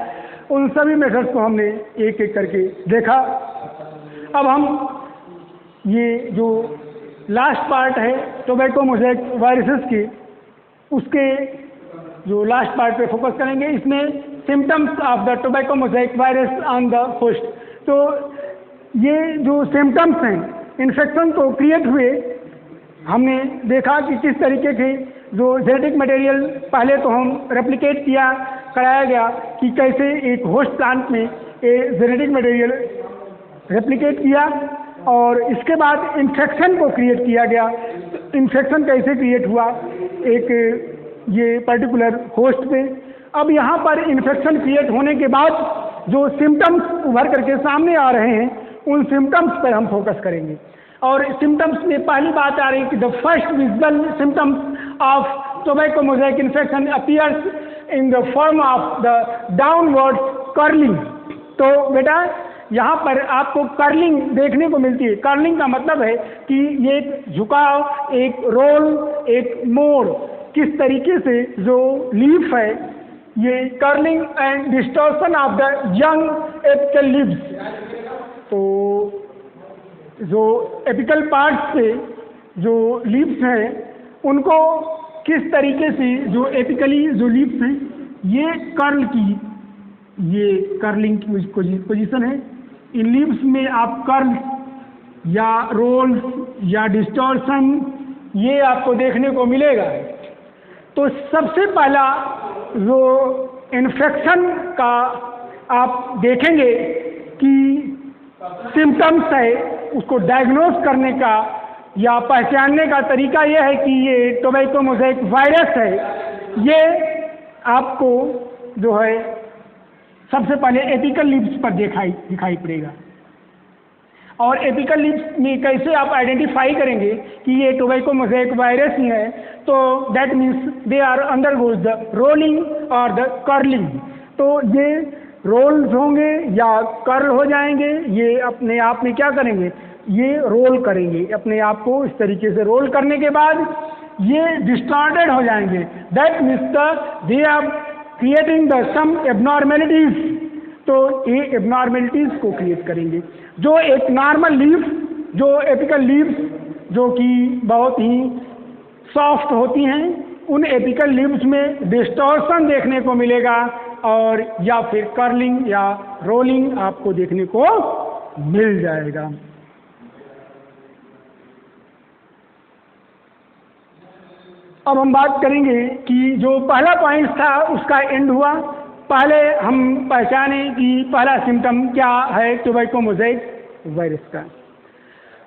उन सभी मेथड्स को हमने एक एक करके देखा। अब हम ये जो लास्ट पार्ट है टोबैको मोज़ेक वायरसेस की, उसके जो लास्ट पार्ट पे फोकस करेंगे। इसमें symptoms of the tobacco mosaic virus on the host. तो ये जो सिम्टम्स हैं इन्फेक्शन को क्रिएट हुए, हमने देखा कि किस तरीके के जो जेनेटिक मटेरियल पहले तो हम रेप्लिकेट कराया गया कि कैसे एक होस्ट प्लांट में जेनेटिक मटेरियल रेप्लिकेट किया और इसके बाद इन्फेक्शन को क्रिएट किया गया। इन्फेक्शन कैसे क्रिएट हुआ एक ये पर्टिकुलर होस्ट पे। अब यहाँ पर इन्फेक्शन क्रिएट होने के बाद जो सिम्टम्स उभर करके सामने आ रहे हैं उन सिम्टम्स पर हम फोकस करेंगे। और सिम्टम्स में पहली बात आ रही है कि the first visual symptoms of tobacco mosaic infection appears in the form of the downward curling. तो बेटा यहाँ पर आपको कर्लिंग देखने को मिलती है। कर्लिंग का मतलब है कि ये एक झुकाव, एक रोल, एक मोड़, किस तरीके से जो लीफ है ये curling and distortion of the young apical leaves. तो जो एपिकल पार्ट्स पे जो लीव्स हैं उनको किस तरीके से जो एपिकली जो लीव्स हैं ये कर्ल की, ये कर्लिंग की पोजीशन है। इन लीव्स में आप कर्ल या रोल्स या डिस्टॉर्शन ये आपको देखने को मिलेगा। तो सबसे पहला जो इन्फेक्शन का आप देखेंगे कि सिम्टम्स है उसको डायग्नोज करने का या पहचानने का तरीका ये है कि ये टोबैको मोज़ेक वायरस है। ये आपको जो है सबसे पहले एपिकल लीव्स पर दिखाई पड़ेगा। और एपिकल लीव्स में कैसे आप आइडेंटिफाई करेंगे कि ये टोबैको मोज़ेक वायरस ही है, तो that means they are undergoes the rolling और द कर्लिंग। तो ये रोल्स होंगे या कर्ल हो जाएंगे, ये अपने आप में क्या करेंगे, ये रोल करेंगे अपने आप को। इस तरीके से रोल करने के बाद ये डिस्टॉर्टेड हो जाएंगे। That means they are creating the some abnormalities. तो ये एबनॉर्मेलिटीज को क्रिएट करेंगे। जो एक नॉर्मल लीफ, जो एपिकल लीव्स जो कि बहुत ही सॉफ्ट होती हैं, उन एपिकल लीव्स में डिस्टॉर्शन देखने को मिलेगा और या फिर कर्लिंग या रोलिंग आपको देखने को मिल जाएगा। अब हम बात करेंगे कि जो पहला पॉइंट था उसका एंड हुआ। पहले हम पहचाने कि पहला सिम्टम क्या है टोबैको मोज़ेक वायरस का।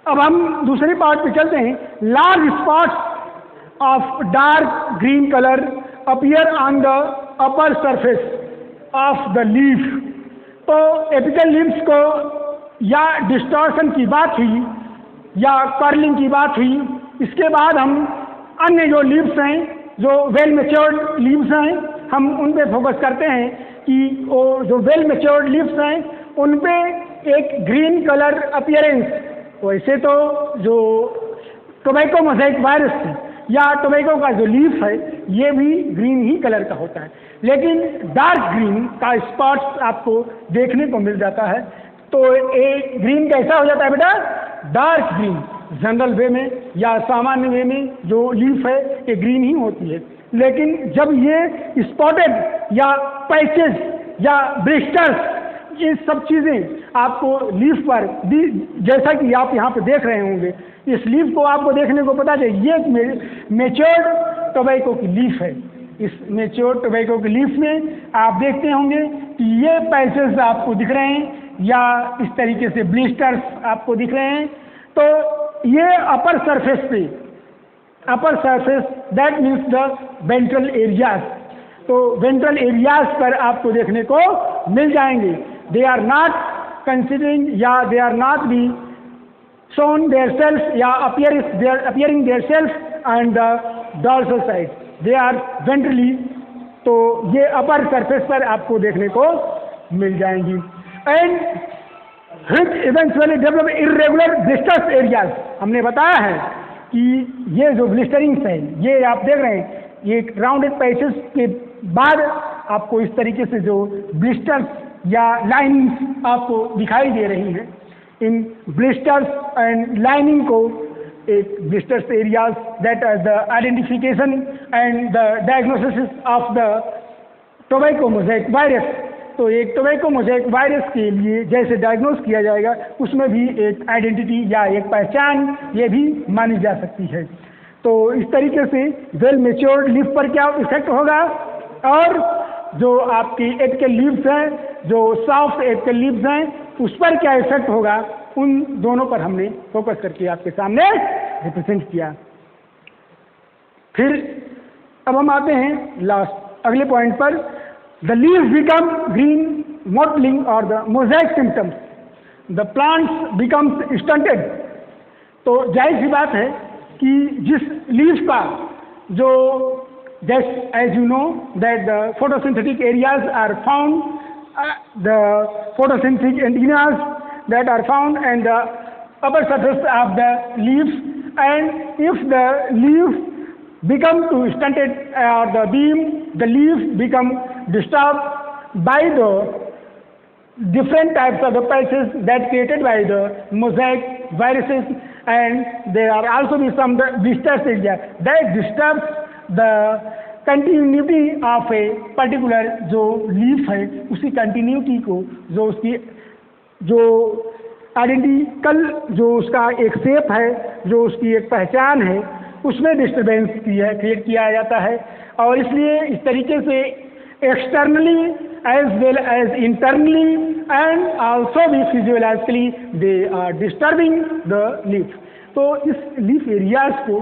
अब हम दूसरे पार्ट पे चलते हैं। Large spots of dark green colour appear on the upper surface of the leaf. तो एपिकल लीव्स को या डिस्टॉर्शन की बात हुई या कर्लिंग की बात हुई। इसके बाद हम अन्य जो लीव्स हैं, जो वेल मैच्योर्ड लीव्स हैं, हम उन पे फोकस करते हैं कि वो जो वेल मैच्योर्ड लीव्स हैं उन पे एक ग्रीन कलर अपीयरेंस। वैसे तो जो टोबैको मोज़ेक वायरस या टोबैको का जो लीफ है ये भी ग्रीन ही कलर का होता है, लेकिन डार्क ग्रीन का स्पॉट्स आपको देखने को मिल जाता है। तो एक ग्रीन कैसा हो जाता है बेटा? Dark green. जनरल वे में या सामान्य वे में जो लीफ है ये ग्रीन ही होती है, लेकिन जब ये स्पॉटेड या पैचेस या ब्लिस्टर्स ये सब चीज़ें आपको लीफ पर जैसा कि आप यहाँ पे देख रहे होंगे, इस लीफ को आपको देखने को पता चले ये एक मेच्योर्ड टोबैको की लीफ है। इस मेच्योर्ड टोबैको की लीफ में आप देखते होंगे कि ये पैचेस आपको दिख रहे हैं या इस तरीके से ब्लिस्टर्स आपको दिख रहे हैं। तो ये अपर सरफेस पे, upper surface that means the ventral areas. तो वेंट्रल एरियाज पर आपको देखने को मिल जाएंगे। दे आर नॉट कंसिडरिंग या they are not be shown their self या appearing their self and the dorsal side, they are ventrally. तो ये अपर सरफेस पर आपको देखने को मिल जाएंगी। And which eventually develop irregular blisters areas। हमने बताया है कि ये जो ब्लिस्टरिंग्स है ये आप देख रहे हैं, ये राउंडेड पैचेस के बाद आपको इस तरीके से जो ब्लिस्टर्स या लाइनिंग्स आपको दिखाई दे रही हैं। इन ब्लिस्टर्स एंड लाइनिंग को एक blisters areas that are the identification and the diagnosis of the tobacco mosaic virus. तो एक टोबैको मोज़ेक वायरस के लिए जैसे डायग्नोस किया जाएगा उसमें भी एक आइडेंटिटी या एक पहचान ये भी मानी जा सकती है। तो इस तरीके से वेल मैच्योर्ड लीफ पर क्या इफेक्ट होगा और जो आपकी एपिकल लीव्स हैं, जो सॉफ्ट एपिकल लीव्स हैं, उस पर क्या इफेक्ट होगा, उन दोनों पर हमने फोकस करके आपके सामने रिप्रेजेंट किया। फिर अब हम आते हैं लास्ट अगले पॉइंट पर। The leaves become green, mottling or the mosaic symptoms. The plants becomes stunted. तो जाहिर सी बात है कि जिस लीफ का जो as you know that the photosynthetic areas are found, the photosynthetic antennas that are found and the upper surface of the leaves, and if the leaf become too stunted or the beam, the leaf become disturbed by the different types of the patches that created by the mosaic viruses, and there are also be some blisters area that disturbs the continuity of a particular जो leaf है उसी continuity को, जो उसकी जो identical जो उसका एक शेप है, जो उसकी एक पहचान है, उसमें डिस्टर्बेंस क्रिएट किया जाता है। और इसलिए इस तरीके से externally as well as internally and also भी physiologically they are disturbing the leaf. तो इस लीफ एरियाज को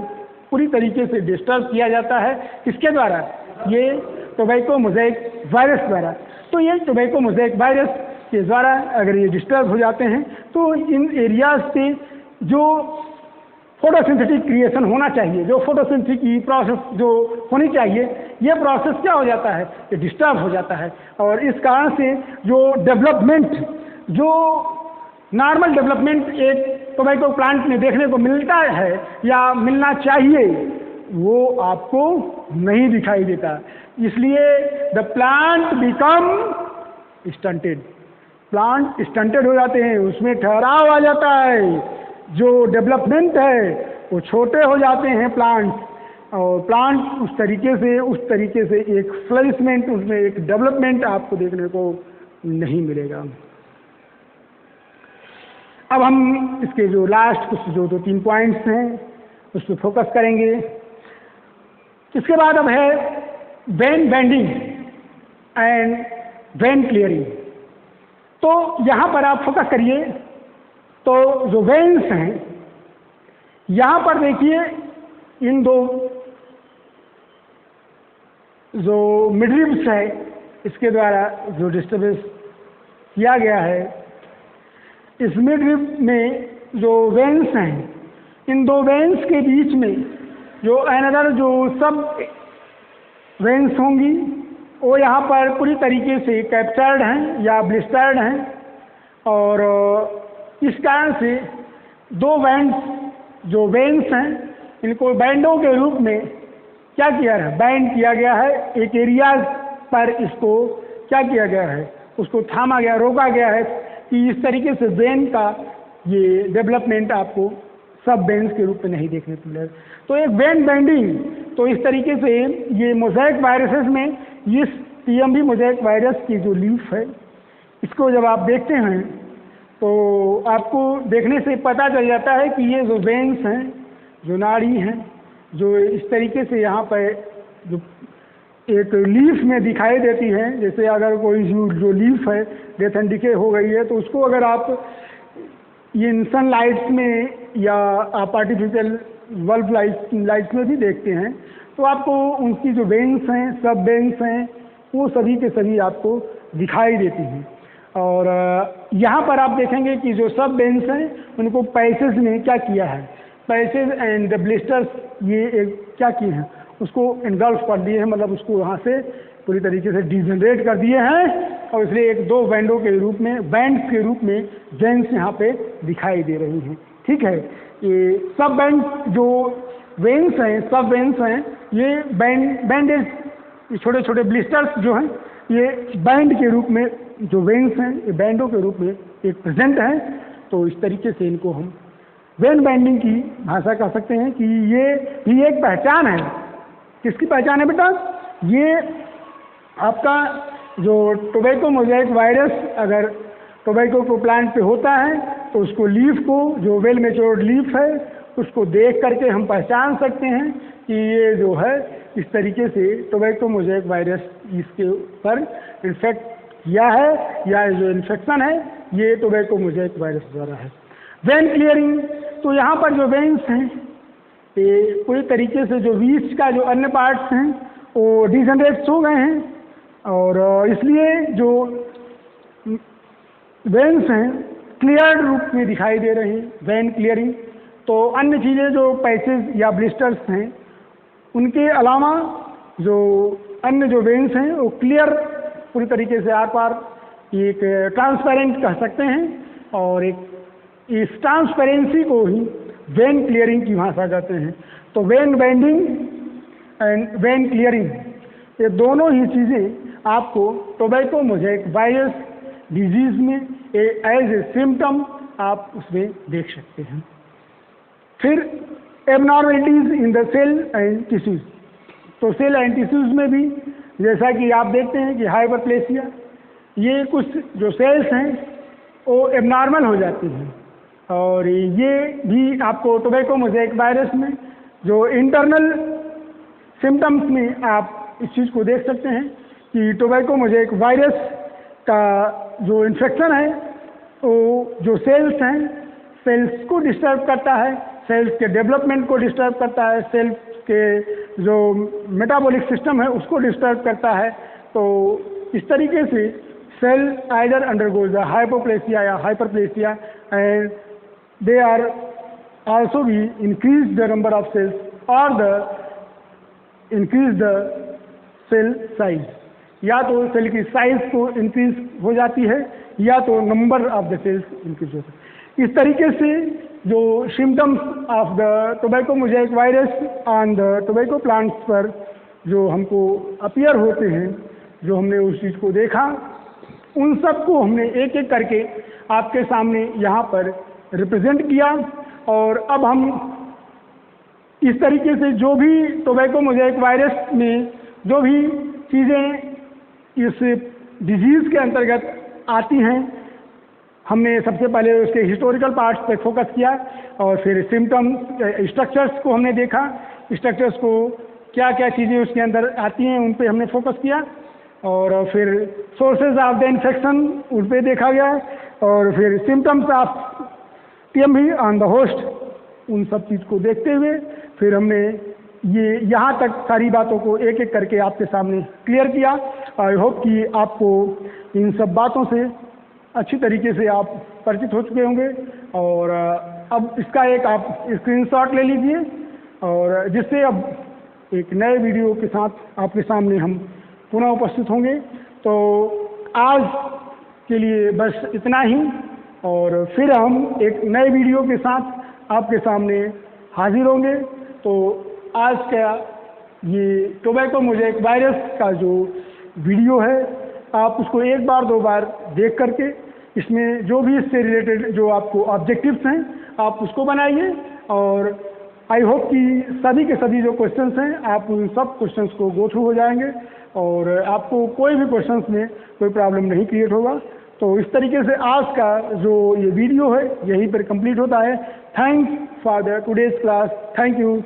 पूरी तरीके से डिस्टर्ब किया जाता है। किसके द्वारा? ये टोबैको मोज़ेक वायरस द्वारा। तो ये टोबैको मोज़ेक वायरस के द्वारा अगर ये डिस्टर्ब हो जाते हैं तो इन एरियाज पे जो फोटोसिंथेटिक क्रिएशन होना चाहिए, जो फोटोसिंथेटिक की प्रोसेस जो होनी चाहिए, ये प्रोसेस क्या हो जाता है? ये डिस्टर्ब हो जाता है। और इस कारण से जो डेवलपमेंट, जो नॉर्मल डेवलपमेंट एक टोबैको प्लांट में देखने को मिलता है या मिलना चाहिए, वो आपको नहीं दिखाई देता। इसलिए the plant become stunted, plant stunted हो जाते हैं, उसमें ठहराव आ जाता है। जो डेवलपमेंट है वो छोटे हो जाते हैं प्लांट, और प्लांट उस तरीके से एक फ्लरिशमेंट, उसमें एक डेवलपमेंट आपको देखने को नहीं मिलेगा। अब हम इसके जो लास्ट कुछ जो 2-3 पॉइंट्स हैं उस पर फोकस करेंगे। इसके बाद अब है when banding and vein clearing. तो यहाँ पर आप फोकस करिए, तो जो वेन्स हैं यहाँ पर देखिए, इन दो जो मिडरिब्स है इसके द्वारा जो डिस्टर्बेंस किया गया है, इस मिडरिब में जो वेन्स हैं, इन दो वेन्स के बीच में जो अनदर जो सब वेन्स होंगी वो यहाँ पर पूरी तरीके से कैप्चर्ड हैं या ब्लिस्टर्ड हैं, और इस कारण से दो जो वेन्स हैं इनको बैंडों के रूप में क्या किया है, बैंड किया गया है। एक एरिया पर इसको क्या किया गया है, उसको थामा गया, रोका गया है कि इस तरीके से वेन का ये डेवलपमेंट आपको सब वेन्स के रूप में नहीं देखने को मिलेगा। तो एक वेन बेंडिंग, तो इस तरीके से ये मोज़ेक वायरसेस में इस TMV मोज़ेक वायरस की जो लीफ है, इसको जब आप देखते हैं तो आपको देखने से पता चल जाता है कि ये जो वेन्स हैं, जो नाड़ी हैं, जो इस तरीके से यहाँ पर जो एक लीफ में दिखाई देती है, जैसे अगर कोई जो लीफ है डेथ एंड डिके हो गई है, तो उसको अगर आप इन सन लाइट्स में या आप आर्टिफिशियल बल्ब लाइट्स में भी देखते हैं, तो आपको उनकी जो वेन्स हैं, सब वेन्स हैं, वो सभी के सभी आपको दिखाई देती हैं। और यहाँ पर आप देखेंगे कि जो सब वेन्स हैं उनको पैसेज में क्या किया है, पैसेज एंड ब्लिस्टर्स ये एक क्या किए हैं, उसको इनगल्फ कर दिए हैं, मतलब उसको यहाँ से पूरी तरीके से डिजनरेट कर दिए हैं, और इसलिए एक दो बैंडों के रूप में, बैंड्स के रूप में वेन्स यहाँ पे दिखाई दे रही हैं। ठीक है, ये सब बैंड जो वेन्स हैं, सब वेन्स हैं, ये बैंडेज छोटे छोटे ब्लिस्टर्स जो हैं ये बैंड के रूप में जो वेन्स हैं ये बैंडों के रूप में एक प्रेजेंट हैं। तो इस तरीके से इनको हम वेन बैंडिंग की भाषा कह सकते हैं कि ये भी एक पहचान है। किसकी पहचान है बेटा? ये आपका जो टोबैको मोज़ेक वायरस अगर टोबैको को प्लांट पे होता है तो उसको लीफ को, जो वेल मैच्योर्ड लीफ है, उसको देख करके हम पहचान सकते हैं कि ये जो है इस तरीके से टोबैको मोज़ेक वायरस इसके ऊपर इन्फेक्ट किया है, या जो इन्फेक्शन है ये टोबैको मोज़ेक वायरस द्वारा है। वेन क्लियरिंग, तो यहाँ पर जो वेन्स हैं ये पूरी तरीके से जो बीच का जो अन्य पार्ट्स हैं वो डिजनरेट्स हो गए हैं, और इसलिए जो वेन्स हैं क्लियर रूप में दिखाई दे रही हैं, वेन क्लियरिंग। तो अन्य चीज़ें जो पैचेज या ब्लिस्टर्स हैं उनके अलावा जो अन्य जो वेन्स हैं वो क्लियर पूरी तरीके से आर पार एक ट्रांसपेरेंट कह सकते हैं, और एक इस ट्रांसपेरेंसी को ही वेन क्लियरिंग की भाषा कहते हैं। तो vein banding and vein clearing ये दोनों ही चीज़ें आपको टोबैको मोज़ेक वायरस डिजीज़ में एज ए सिम्टम आप उसमें देख सकते हैं। फिर abnormalities in the cell and tissues, तो सेल एंड टिश्यूज़ में भी जैसा कि आप देखते हैं कि हाइपरप्लेसिया, ये कुछ जो सेल्स हैं वो एबनॉर्मल हो जाती हैं, और ये भी आपको टोबैको मोज़ेक वायरस में जो इंटरनल सिम्टम्स में आप इस चीज़ को देख सकते हैं कि टोबैको मोज़ेक वायरस का जो इन्फेक्शन है वो जो सेल्स हैं, सेल्स को डिस्टर्ब करता है, सेल्स के डेवलपमेंट को डिस्टर्ब करता है, सेल्स के जो मेटाबॉलिक सिस्टम है उसको डिस्टर्ब करता है। तो इस तरीके से cell either undergoes the hypoplasia या hyperplasia, and they are also भी increase the number of cells और the increase the cell size, या तो सेल की साइज को इंक्रीज हो जाती है या तो number of the cells increase होता है। इस तरीके से जो symptoms of the tobacco mosaic virus on the tobacco plants पर जो हमको अपीयर होते हैं, जो हमने उस चीज़ को देखा, उन सब को हमने एक एक करके आपके सामने यहाँ पर रिप्रेजेंट किया। और अब हम इस तरीके से जो भी टोबैको मोज़ेक वायरस में जो भी चीज़ें इस डिजीज़ के अंतर्गत आती हैं, हमने सबसे पहले उसके हिस्टोरिकल पार्ट्स पे फोकस किया, और फिर सिम्टम्स स्ट्रक्चर्स को हमने देखा, स्ट्रक्चर्स को क्या क्या चीज़ें उसके अंदर आती हैं उन पे हमने फोकस किया, और फिर सोर्सेज ऑफ द इन्फेक्शन उन पे देखा गया, और फिर symptoms of TMV on the host, उन सब चीज़ को देखते हुए फिर हमने ये यहाँ तक सारी बातों को एक एक करके आपके सामने क्लियर किया। आई होप कि आपको इन सब बातों से अच्छी तरीके से आप परिचित हो चुके होंगे, और अब इसका एक आप स्क्रीनशॉट ले लीजिए, और जिससे अब एक नए वीडियो के साथ आपके सामने हम पुनः उपस्थित होंगे। तो आज के लिए बस इतना ही, और फिर हम एक नए वीडियो के साथ आपके सामने हाजिर होंगे। तो आज का ये टोबैको मोज़ेक वायरस का जो वीडियो है, आप उसको एक बार दो बार देख करके इसमें जो भी इससे रिलेटेड जो आपको ऑब्जेक्टिव्स हैं आप उसको बनाइए, और आई होप कि सभी के सभी जो क्वेश्चंस हैं आप उन सब क्वेश्चंस को गो थ्रू हो जाएंगे, और आपको कोई भी क्वेश्चंस में कोई प्रॉब्लम नहीं क्रिएट होगा। तो इस तरीके से आज का जो ये वीडियो है यहीं पर कंप्लीट होता है। Thanks for the today's class. Thank you.